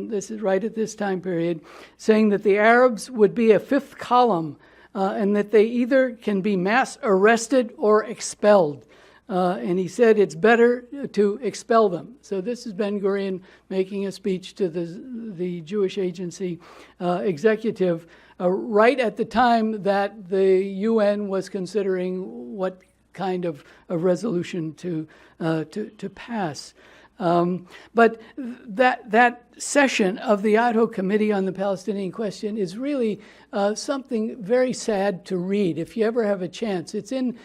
This is right at this time period, saying that the Arabs would be a fifth column and that they either can be mass arrested or expelled. And he said it's better to expel them. So this is Ben-Gurion making a speech to the Jewish Agency executive right at the time that the UN was considering what kind of a resolution to pass. But that session of the Ad Hoc Committee on the Palestinian Question is really something very sad to read. If you ever have a chance, it's in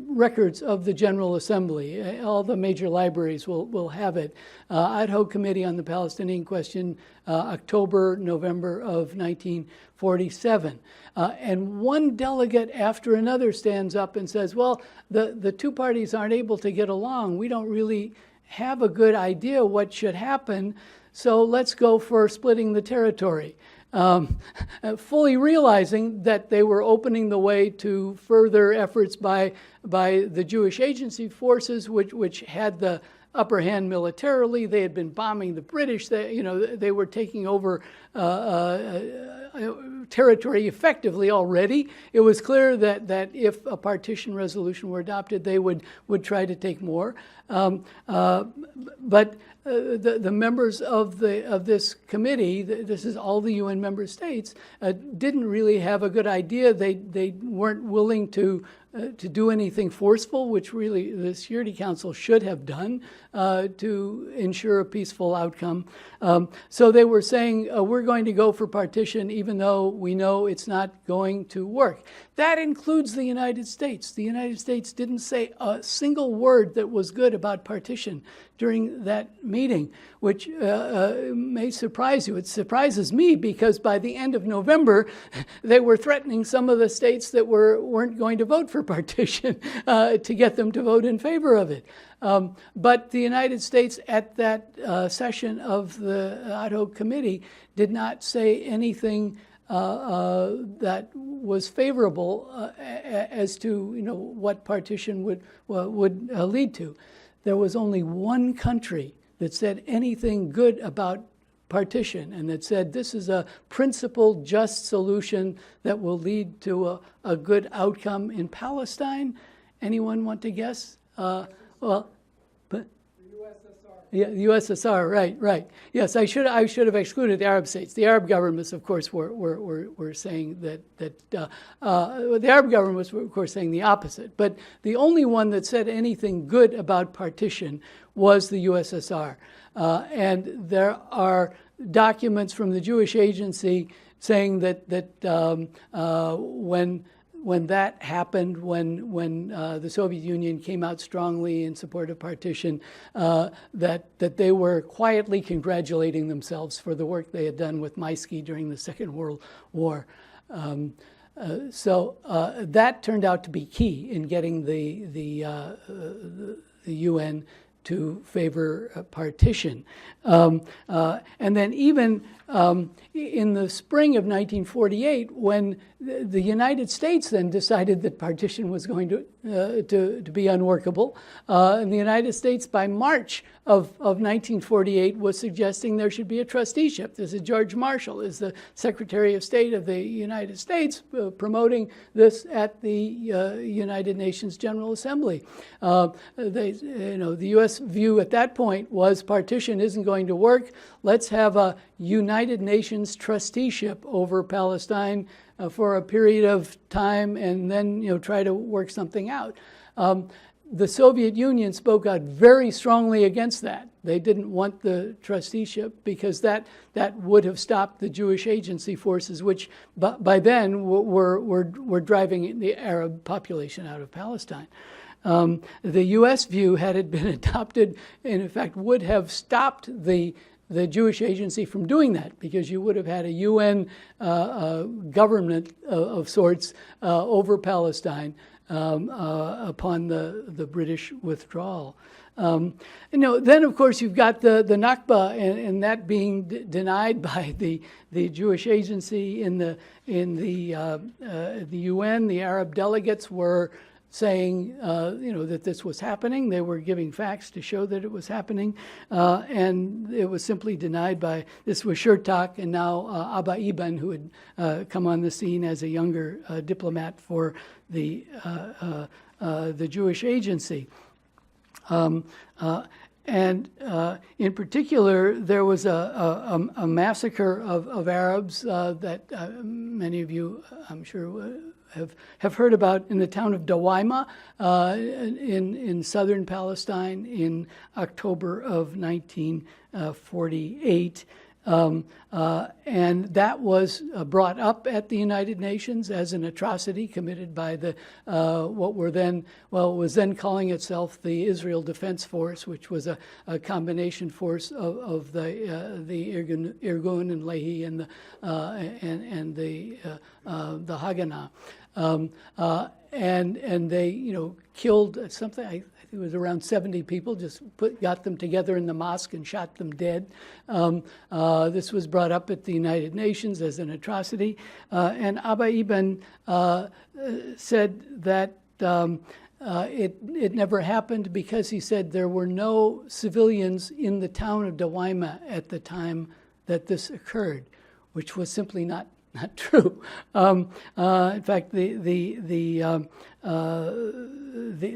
records of the General Assembly. All the major libraries will have it. Ad Hoc Committee on the Palestinian Question, October, November of 1947. And one delegate after another stands up and says, well, the two parties aren't able to get along. We don't really have a good idea what should happen, so let's go for splitting the territory. Fully realizing that they were opening the way to further efforts by the Jewish agency forces, which had the upper hand militarily. They had been bombing the British. They were taking over territory effectively already. It was clear that if a partition resolution were adopted, they would try to take more. But the members of this committee, this is all the UN member states, didn't really have a good idea. They weren't willing to do anything forceful, which really the Security Council should have done to ensure a peaceful outcome. So they were saying, we're going to go for partition even though we know it's not going to work. That includes the United States. The United States didn't say a single word that was good about partition during that meeting, which may surprise you. It surprises me because by the end of November, they were threatening some of the states that weren't going to vote for partition to get them to vote in favor of it. But the United States at that session of the ad hoc committee did not say anything that was favorable as to what partition would lead to. There was only one country that said anything good about partition and that said this is a principled, just solution that will lead to a good outcome in Palestine. Anyone want to guess? Yeah, the USSR, right. Yes, I should have excluded the Arab states. The Arab governments, of course, were saying that the Arab governments were, of course, saying the opposite. But the only one that said anything good about partition was the USSR. And there are documents from the Jewish Agency saying that when that happened, when the Soviet Union came out strongly in support of partition, that they were quietly congratulating themselves for the work they had done with Maisky during the Second World War. So that turned out to be key in getting the UN to favor partition. And then even in the spring of 1948, when the United States then decided that partition was going to be unworkable, and the United States by March of 1948 was suggesting there should be a trusteeship. This is George Marshall, is the Secretary of State of the United States, promoting this at the United Nations General Assembly. The U.S. view at that point was partition isn't going to work. Let's have a United Nations trusteeship over Palestine for a period of time, and then try to work something out. The Soviet Union spoke out very strongly against that. They didn't want the trusteeship because that would have stopped the Jewish agency forces, which by then were driving the Arab population out of Palestine. The U.S. view, had it been adopted, in effect, would have stopped the Jewish agency from doing that, because you would have had a UN government of sorts over Palestine upon the British withdrawal. Then, of course, you've got the Nakba, and that being denied by the Jewish agency in the UN. The Arab delegates were saying, that this was happening. They were giving facts to show that it was happening, and it was simply denied by, this was Shurtak and now Abba Eban, who had come on the scene as a younger diplomat for the Jewish agency. And in particular, there was a massacre of Arabs that many of you, I'm sure, have heard about in the town of Dawaima in southern Palestine in October of 1948. And that was brought up at the United Nations as an atrocity committed by the was then calling itself the Israel Defense Force, which was a combination force of the Irgun and Lehi and the Haganah. And they, killed something. I think it was around 70 people. Just got them together in the mosque and shot them dead. This was brought up at the United Nations as an atrocity, and Abba Eban said that it never happened because he said there were no civilians in the town of Dawaima at the time that this occurred, which was simply not not true. In fact, the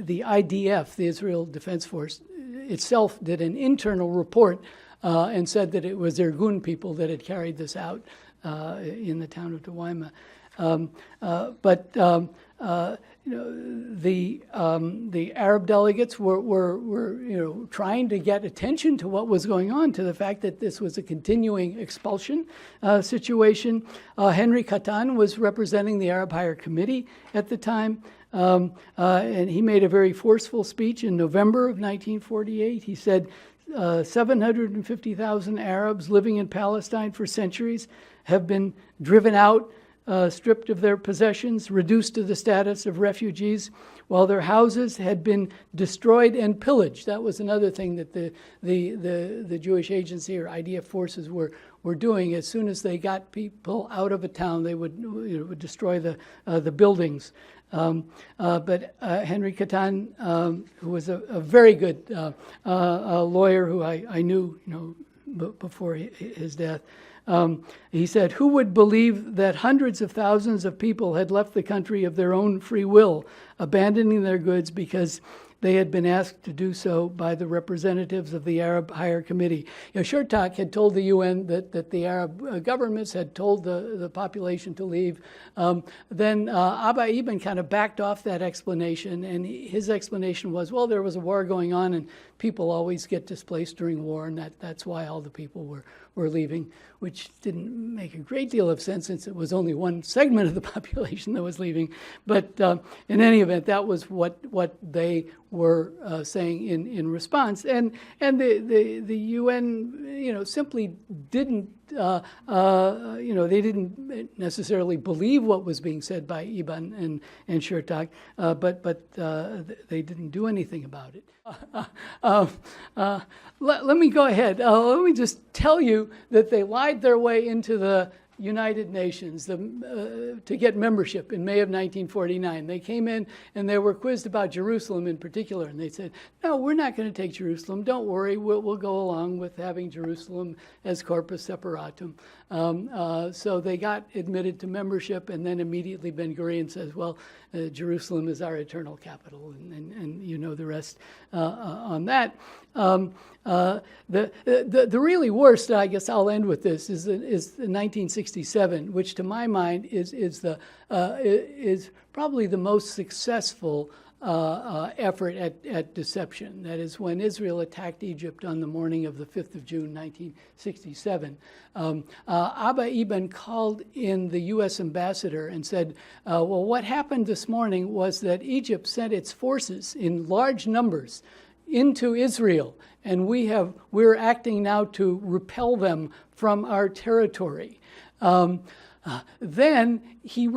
IDF, the Israel Defense Force itself, did an internal report and said that it was Irgun people that had carried this out in the town of Dowaima. The Arab delegates were trying to get attention to what was going on, to the fact that this was a continuing expulsion situation. Henry Katan was representing the Arab Higher Committee at the time, and he made a very forceful speech in November of 1948. He said, 750,000 Arabs living in Palestine for centuries have been driven out, stripped of their possessions, reduced to the status of refugees, while their houses had been destroyed and pillaged. That was another thing that the Jewish Agency or IDF forces were doing. As soon as they got people out of a town, they would destroy the buildings. But Henry Katan, who was a very good lawyer who I knew, before his death, he said, "Who would believe that hundreds of thousands of people had left the country of their own free will, abandoning their goods because they had been asked to do so by the representatives of the Arab Higher Committee?" Shurtak had told the UN that the Arab governments had told the population to leave. Then Abba Eban kind of backed off that explanation, and his explanation was, well, there was a war going on, and people always get displaced during war, and that's why all the people were leaving, which didn't make a great deal of sense since it was only one segment of the population that was leaving. But in any event, that was what they were saying in response, and the UN, simply didn't. They didn't necessarily believe what was being said by Eban and Shurtak, but they didn't do anything about it. Let me go ahead. Let me just tell you that they lied their way into the United Nations to get membership in May of 1949. They came in and they were quizzed about Jerusalem in particular, and they said, no, we're not going to take Jerusalem. Don't worry, we'll go along with having Jerusalem as corpus separatum. So they got admitted to membership, and then immediately Ben Gurion says, well, Jerusalem is our eternal capital, and you know the rest on that. The really worst, I guess I'll end with this, is 1967, which to my mind is probably the most successful effort at deception. That is, when Israel attacked Egypt on the morning of the 5th of June, 1967, Abba Eban called in the U.S. ambassador and said, well, what happened this morning was that Egypt sent its forces in large numbers into Israel, and we're acting now to repel them from our territory. Then he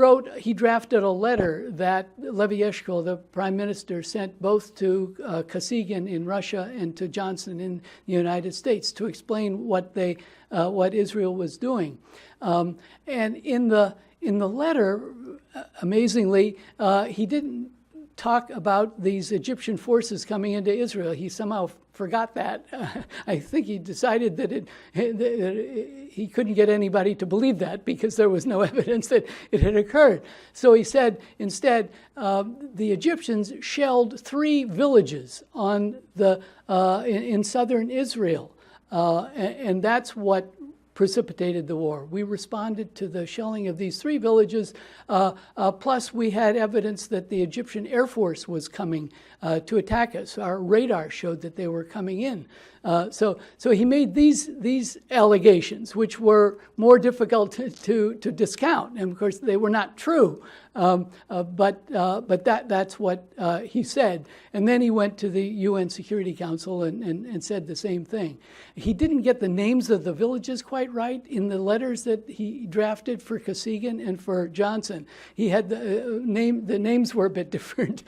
drafted a letter that Levi Eshkol, the prime minister, sent both to Kosygin in Russia and to Johnson in the United States to explain what Israel was doing. And in the letter, amazingly, he didn't talk about these Egyptian forces coming into Israel. He somehow forgot that. I think he decided that he couldn't get anybody to believe that because there was no evidence that it had occurred. So he said, instead, the Egyptians shelled 3 villages in southern Israel, and that's what precipitated the war. We responded to the shelling of these 3 villages, plus we had evidence that the Egyptian Air Force was coming to attack us. Our radar showed that they were coming in. So he made these allegations, which were more difficult to discount, and of course they were not true. But that's what he said. And then he went to the UN Security Council and said the same thing. He didn't get the names of the villages quite right in the letters that he drafted for Kosygin and for Johnson. He had the names were a bit different.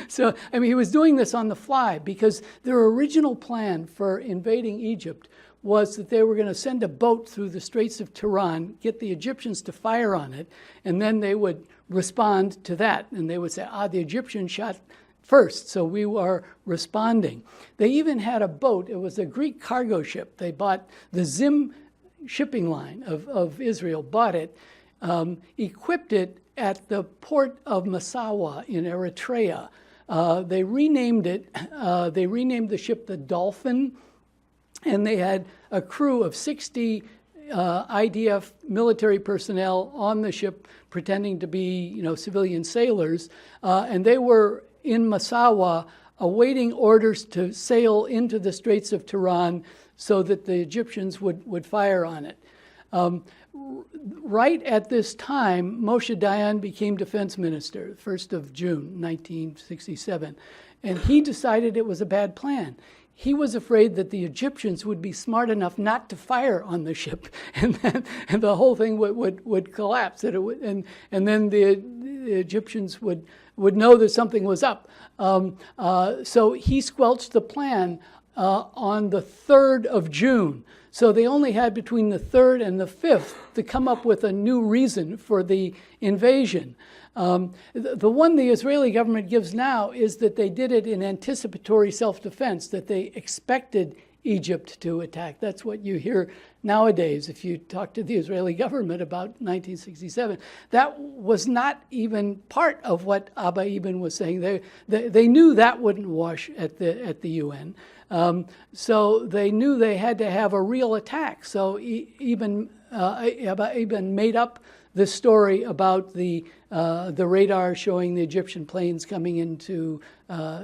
So, I mean, he was doing this on the fly because their original plan for invading Egypt was that they were going to send a boat through the Straits of Tiran, get the Egyptians to fire on it, and then they would respond to that. And they would say, the Egyptians shot first, so we are responding. They even had a boat. It was a Greek cargo ship. They bought the Zim shipping line of Israel, bought it. equipped it at the port of Massawa in Eritrea. They renamed it. They renamed the ship the Dolphin, and they had a crew of 60 IDF military personnel on the ship, pretending to be, civilian sailors, and they were in Massawa awaiting orders to sail into the Straits of Tiran so that the Egyptians would fire on it. Right at this time, Moshe Dayan became defense minister, 1st of June, 1967, and he decided it was a bad plan. He was afraid that the Egyptians would be smart enough not to fire on the ship, and the whole thing would collapse. And then the Egyptians would know that something was up. So he squelched the plan on the 3rd of June. So they only had between the 3rd and the 5th to come up with a new reason for the invasion. The one the Israeli government gives now is that they did it in anticipatory self-defense, that they expected Egypt to attack. That's what you hear nowadays if you talk to the Israeli government about 1967. That was not even part of what Abba Eban was saying. They knew that wouldn't wash at the UN. So they knew they had to have a real attack. So Abba Eban made up this story about the radar showing the Egyptian planes coming into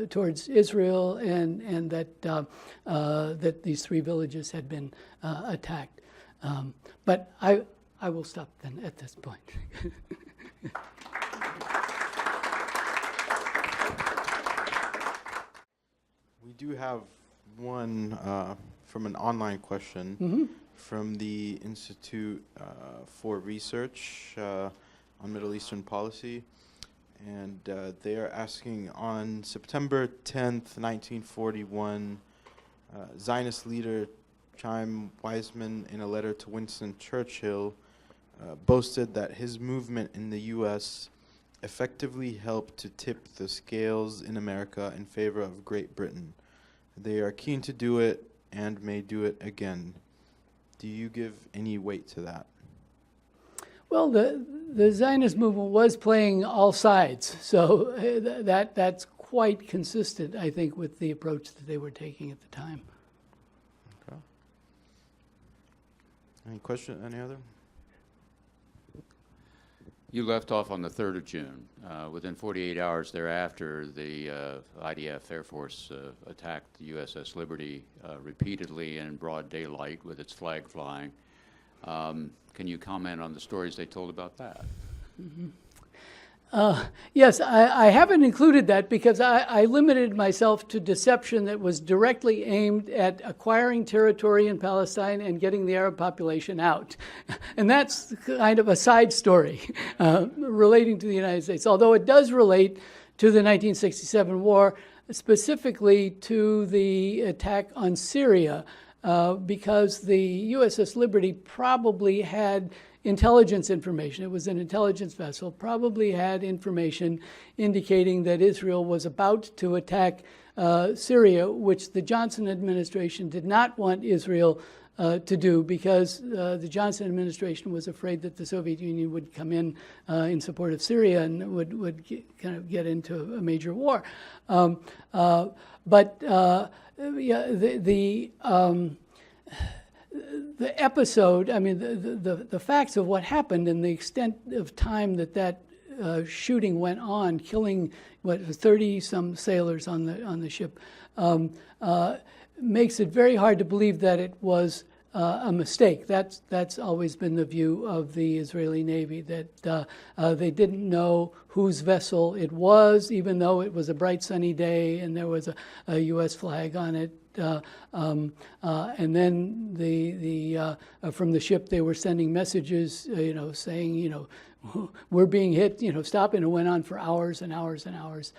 towards Israel, and that these 3 villages had been attacked. But I will stop then at this point. We do have one from an online question from the Institute for Research on Middle Eastern Policy. And they are asking, on September 10th, 1941, Zionist leader Chaim Weizmann, in a letter to Winston Churchill, boasted that his movement in the U.S. effectively helped to tip the scales in America in favor of Great Britain. They are keen to do it and may do it again. Do you give any weight to that? Well, the Zionist movement was playing all sides, so that's quite consistent, I think, with the approach that they were taking at the time. Okay. Any question? Any other? You left off on the 3rd of June. Within 48 hours thereafter, the IDF Air Force attacked the USS Liberty repeatedly in broad daylight with its flag flying. Can you comment on the stories they told about that? Yes, I haven't included that because I limited myself to deception that was directly aimed at acquiring territory in Palestine and getting the Arab population out. And that's kind of a side story relating to the United States, although it does relate to the 1967 war, specifically to the attack on Syria, because the USS Liberty probably had intelligence information. It was an intelligence vessel, probably had information indicating that Israel was about to attack Syria, which the Johnson administration did not want Israel to do because the Johnson administration was afraid that the Soviet Union would come in support of Syria and would kind of get into a major war. The episode, I mean, the facts of what happened and the extent of time that shooting went on, killing 30-some sailors on the ship, makes it very hard to believe that it was a mistake. That's always been the view of the Israeli Navy, that they didn't know whose vessel it was, even though it was a bright sunny day and there was a U.S. flag on it. And then the from the ship they were sending messages, saying, we're being hit, stop, and it went on for hours and hours and hours.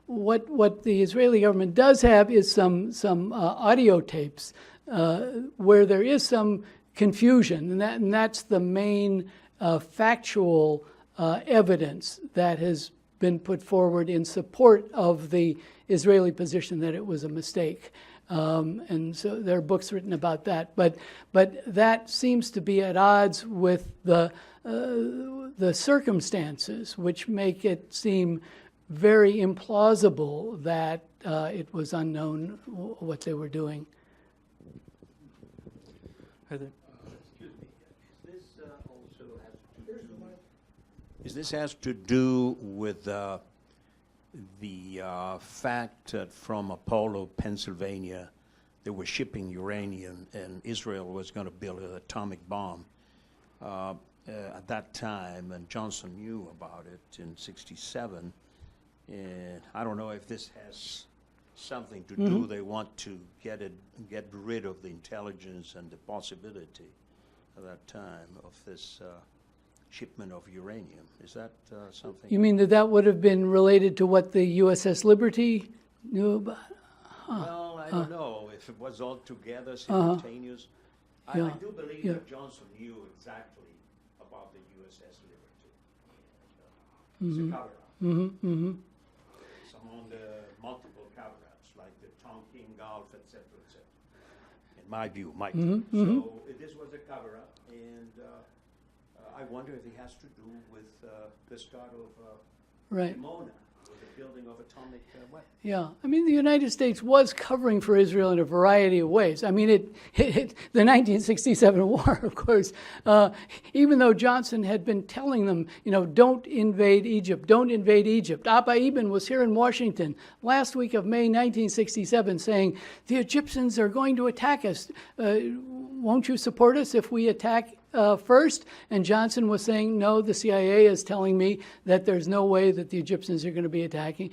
What the Israeli government does have is some audio tapes where there is some confusion, and that's the main factual evidence that has been put forward in support of the Israeli position that it was a mistake. And so there are books written about that. But that seems to be at odds with the the circumstances which make it seem very implausible that it was unknown what they were doing. Excuse me. Is this has to do with the fact that from Apollo, Pennsylvania, they were shipping uranium, and Israel was going to build an atomic bomb at that time, and Johnson knew about it in '67. And I don't know if this has something to do. They want to get rid of the intelligence and the possibility at that time of this shipment of uranium. Is that something? You mean that would have been related to what the USS Liberty knew about? Well, I don't know if it was all together, simultaneous. I do believe that Johnson knew exactly about the USS Liberty. It's a cover-up. It's among the multiple cover-ups, like the Tonkin Gulf, etc., etc. In my view, So this was a cover-up, and I wonder if it has to do with the start of Right. Dimona, with the building of atomic weapons. Yeah, I mean, the United States was covering for Israel in a variety of ways. I mean, the 1967 war, of course, even though Johnson had been telling them, don't invade Egypt, don't invade Egypt. Abba Eban was here in Washington last week of May 1967 saying, the Egyptians are going to attack us. Won't you support us if we attack first? And Johnson was saying, no, the CIA is telling me that there's no way that the Egyptians are going to be attacking.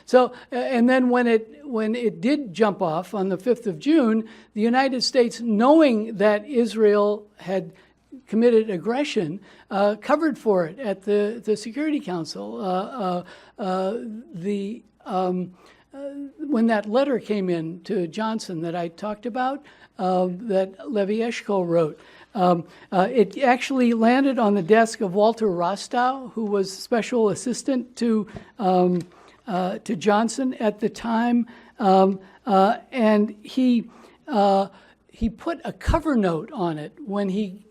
So, and then when it did jump off on the 5th of June, the United States, knowing that Israel had committed aggression, covered for it at the Security Council. When that letter came in to Johnson that I talked about, that Levi Eshkol wrote, it actually landed on the desk of Walter Rostow, who was special assistant to Johnson at the time, and he put a cover note on it when he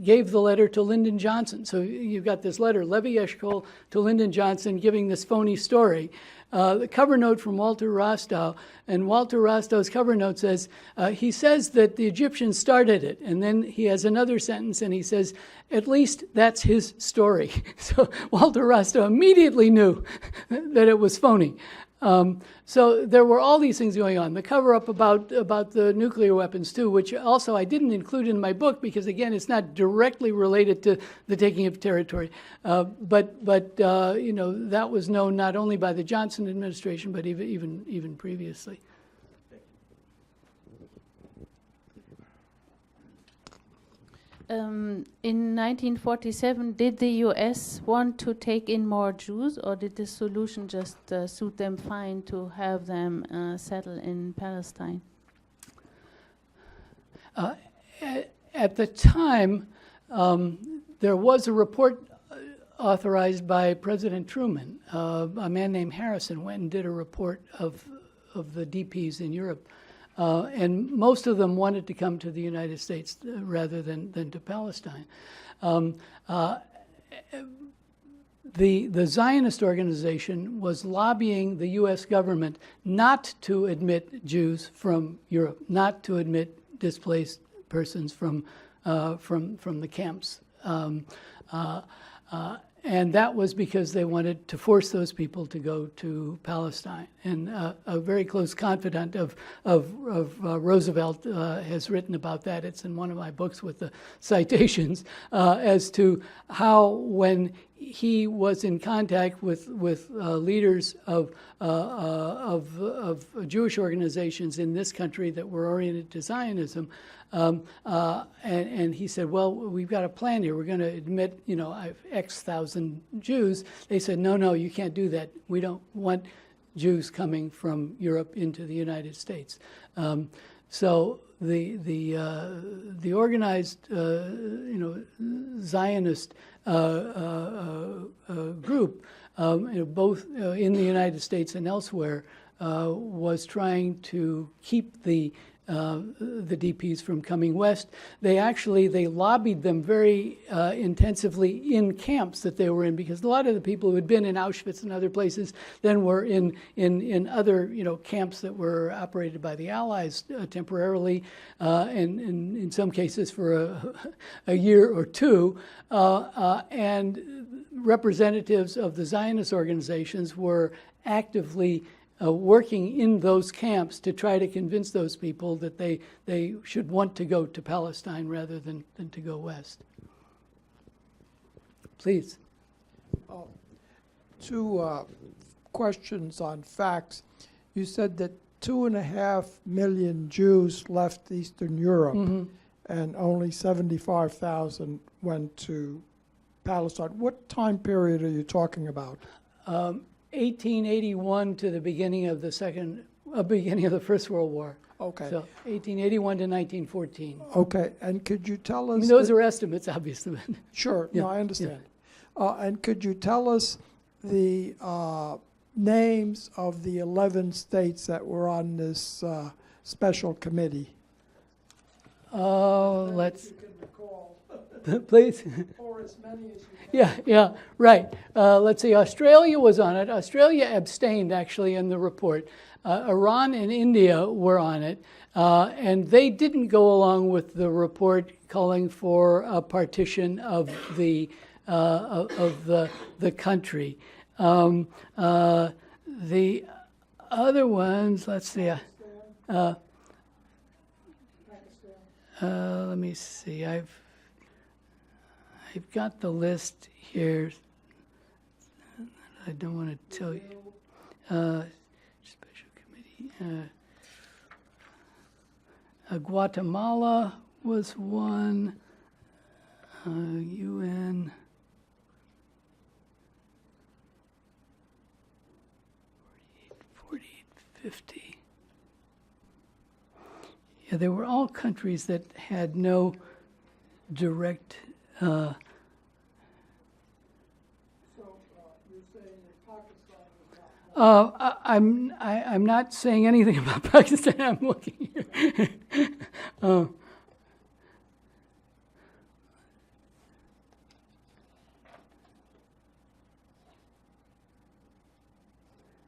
gave the letter to Lyndon Johnson. So you've got this letter, Levi Eshkol to Lyndon Johnson, giving this phony story. The cover note from Walter Rostow, and Walter Rostow's cover note says, he says that the Egyptians started it, and then he has another sentence, and he says, at least that's his story. So Walter Rostow immediately knew that it was phony. So there were all these things going on. The cover-up about the nuclear weapons, too, which also I didn't include in my book because, again, it's not directly related to the taking of territory. But that was known not only by the Johnson administration, but even previously. In 1947, did the U.S. want to take in more Jews, or did the solution just suit them fine to have them settle in Palestine? At the time, there was a report authorized by President Truman. A man named Harrison went and did a report of the DPs in Europe. And most of them wanted to come to the United States rather than to Palestine. The Zionist organization was lobbying the U.S. government not to admit Jews from Europe, not to admit displaced persons from the camps. And that was because they wanted to force those people to go to Palestine. And a very close confidant of Roosevelt has written about that. It's in one of my books with the citations as to how, when he was in contact with leaders of Jewish organizations in this country that were oriented to Zionism, and he said, well, we've got a plan here. We're going to admit, X thousand Jews. They said, no, you can't do that. We don't want Jews coming from Europe into the United States. So the organized, Zionist group, both in the United States and elsewhere, was trying to keep the the DPs from coming west. They lobbied them very intensively in camps that they were in, because a lot of the people who had been in Auschwitz and other places then were in other camps that were operated by the Allies temporarily, and in some cases for a year or two, and representatives of the Zionist organizations were actively working in those camps to try to convince those people that they should want to go to Palestine rather than to go west. Please. Two questions on facts. You said that 2.5 million Jews left Eastern Europe, and only 75,000 went to Palestine. What time period are you talking about? 1881 to the beginning of the First World War. Okay. So 1881 to 1914. Okay, and could you tell us? I mean, those are estimates, obviously. Sure, Yeah, no, I understand. And could you tell us the names of the 11 states that were on this special committee? Let's, You can recall, please. or as many as you can. Yeah, right. Let's see, Australia was on it. Australia abstained, actually, in the report. Iran and India were on it, and they didn't go along with the report calling for a partition of the country. The other ones, let's see. Let me see. I've got the list here. I don't want to tell you. Special committee. Guatemala was one. UN. 48, 50. Yeah, they were all countries that had no direct. So you're saying that Pakistan was not one? I'm not saying anything about Pakistan. I'm looking here.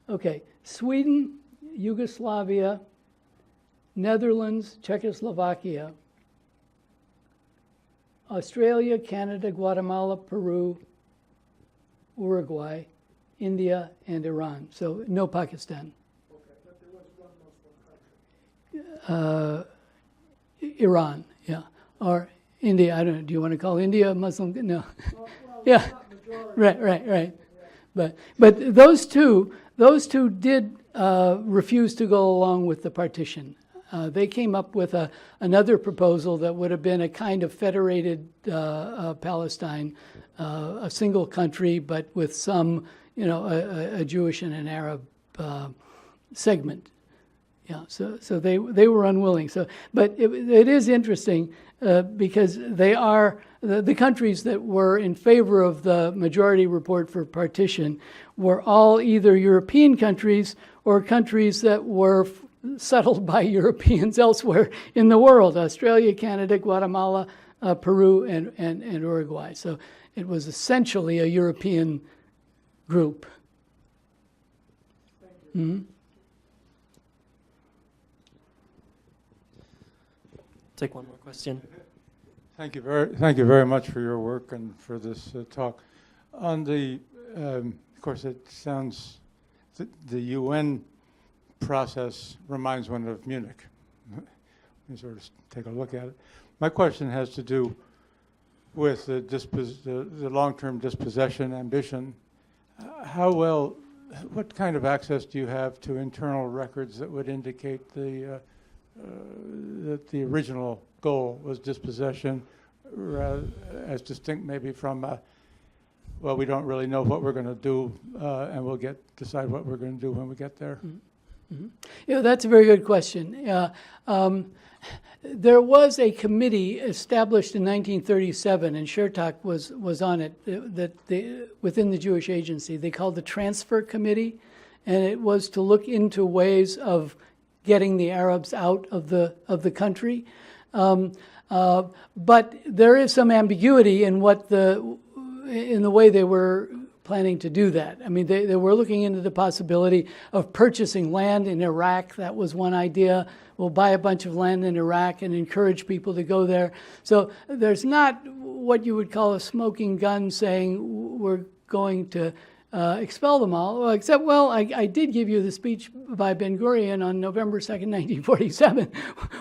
Okay, Sweden, Yugoslavia, Netherlands, Czechoslovakia, Australia, Canada, Guatemala, Peru, Uruguay, India, and Iran. So no Pakistan. Okay, but there was one Muslim country. Iran, yeah. Or India, I don't know. Do you want to call India a Muslim? No. Well, Yeah. it's not majority. Right. But those two did refuse to go along with the partition. They came up with another proposal that would have been a kind of federated Palestine, a single country, but with some, a Jewish and an Arab segment. Yeah, so they were unwilling. So, but it is interesting because they are the countries that were in favor of the majority report for partition were all either European countries or countries that were settled by Europeans elsewhere in the world: Australia, Canada, Guatemala, Peru, and Uruguay. So it was essentially a European group. Mm-hmm. Take one more question. Thank you very much for your work and for this talk. On the, of course, it sounds the UN process reminds one of Munich. You sort of take a look at it. My question has to do with the long-term dispossession ambition. What kind of access do you have to internal records that would indicate that the original goal was dispossession, as distinct maybe from, we don't really know what we're going to do, and we'll decide what we're going to do when we get there? Mm-hmm. Yeah, that's a very good question. There was a committee established in 1937, and Chertok was on it, within the Jewish Agency. They called the Transfer Committee, and it was to look into ways of getting the Arabs out of the country. But there is some ambiguity in the way they were planning to do that. I mean, they were looking into the possibility of purchasing land in Iraq. That was one idea. We'll buy a bunch of land in Iraq and encourage people to go there. So there's not what you would call a smoking gun saying we're going to expel them all, except, well, I did give you the speech by Ben-Gurion on November 2nd, 1947,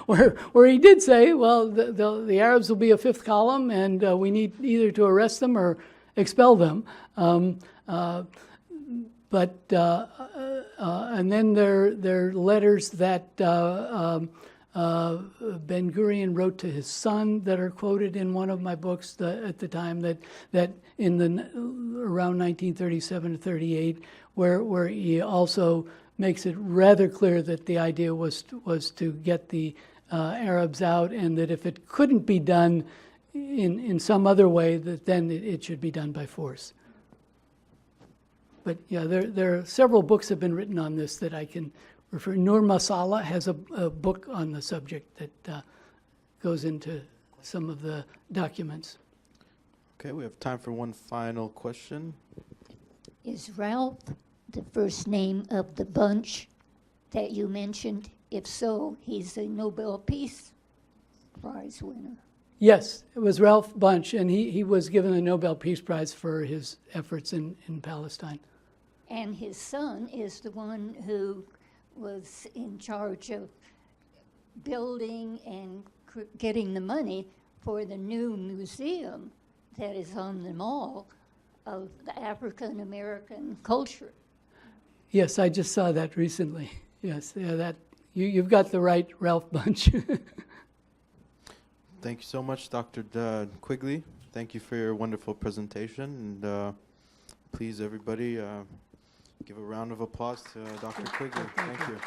where he did say, well, the Arabs will be a fifth column, and we need either to arrest them or expel them. And then there are letters that Ben-Gurion wrote to his son that are quoted in one of my books at the time, that in around 1937 to 38, where he also makes it rather clear that the idea was to get the Arabs out, and that if it couldn't be done in some other way, that then it should be done by force. But yeah, there are several books have been written on this that I can refer. Nur Masala has a book on the subject that goes into some of the documents. Okay, we have time for one final question. Is Ralph the first name of the bunch that you mentioned? If so, he's a Nobel Peace Prize winner. Yes, it was Ralph Bunche, and he was given the Nobel Peace Prize for his efforts in Palestine. And his son is the one who was in charge of building and getting the money for the new museum that is on the mall of the African American culture. Yes, I just saw that recently. Yes, yeah, that you've got the right Ralph Bunche. Thank you so much, Dr. Quigley. Thank you for your wonderful presentation. And please, everybody, give a round of applause to Dr. Quigley. Thank you.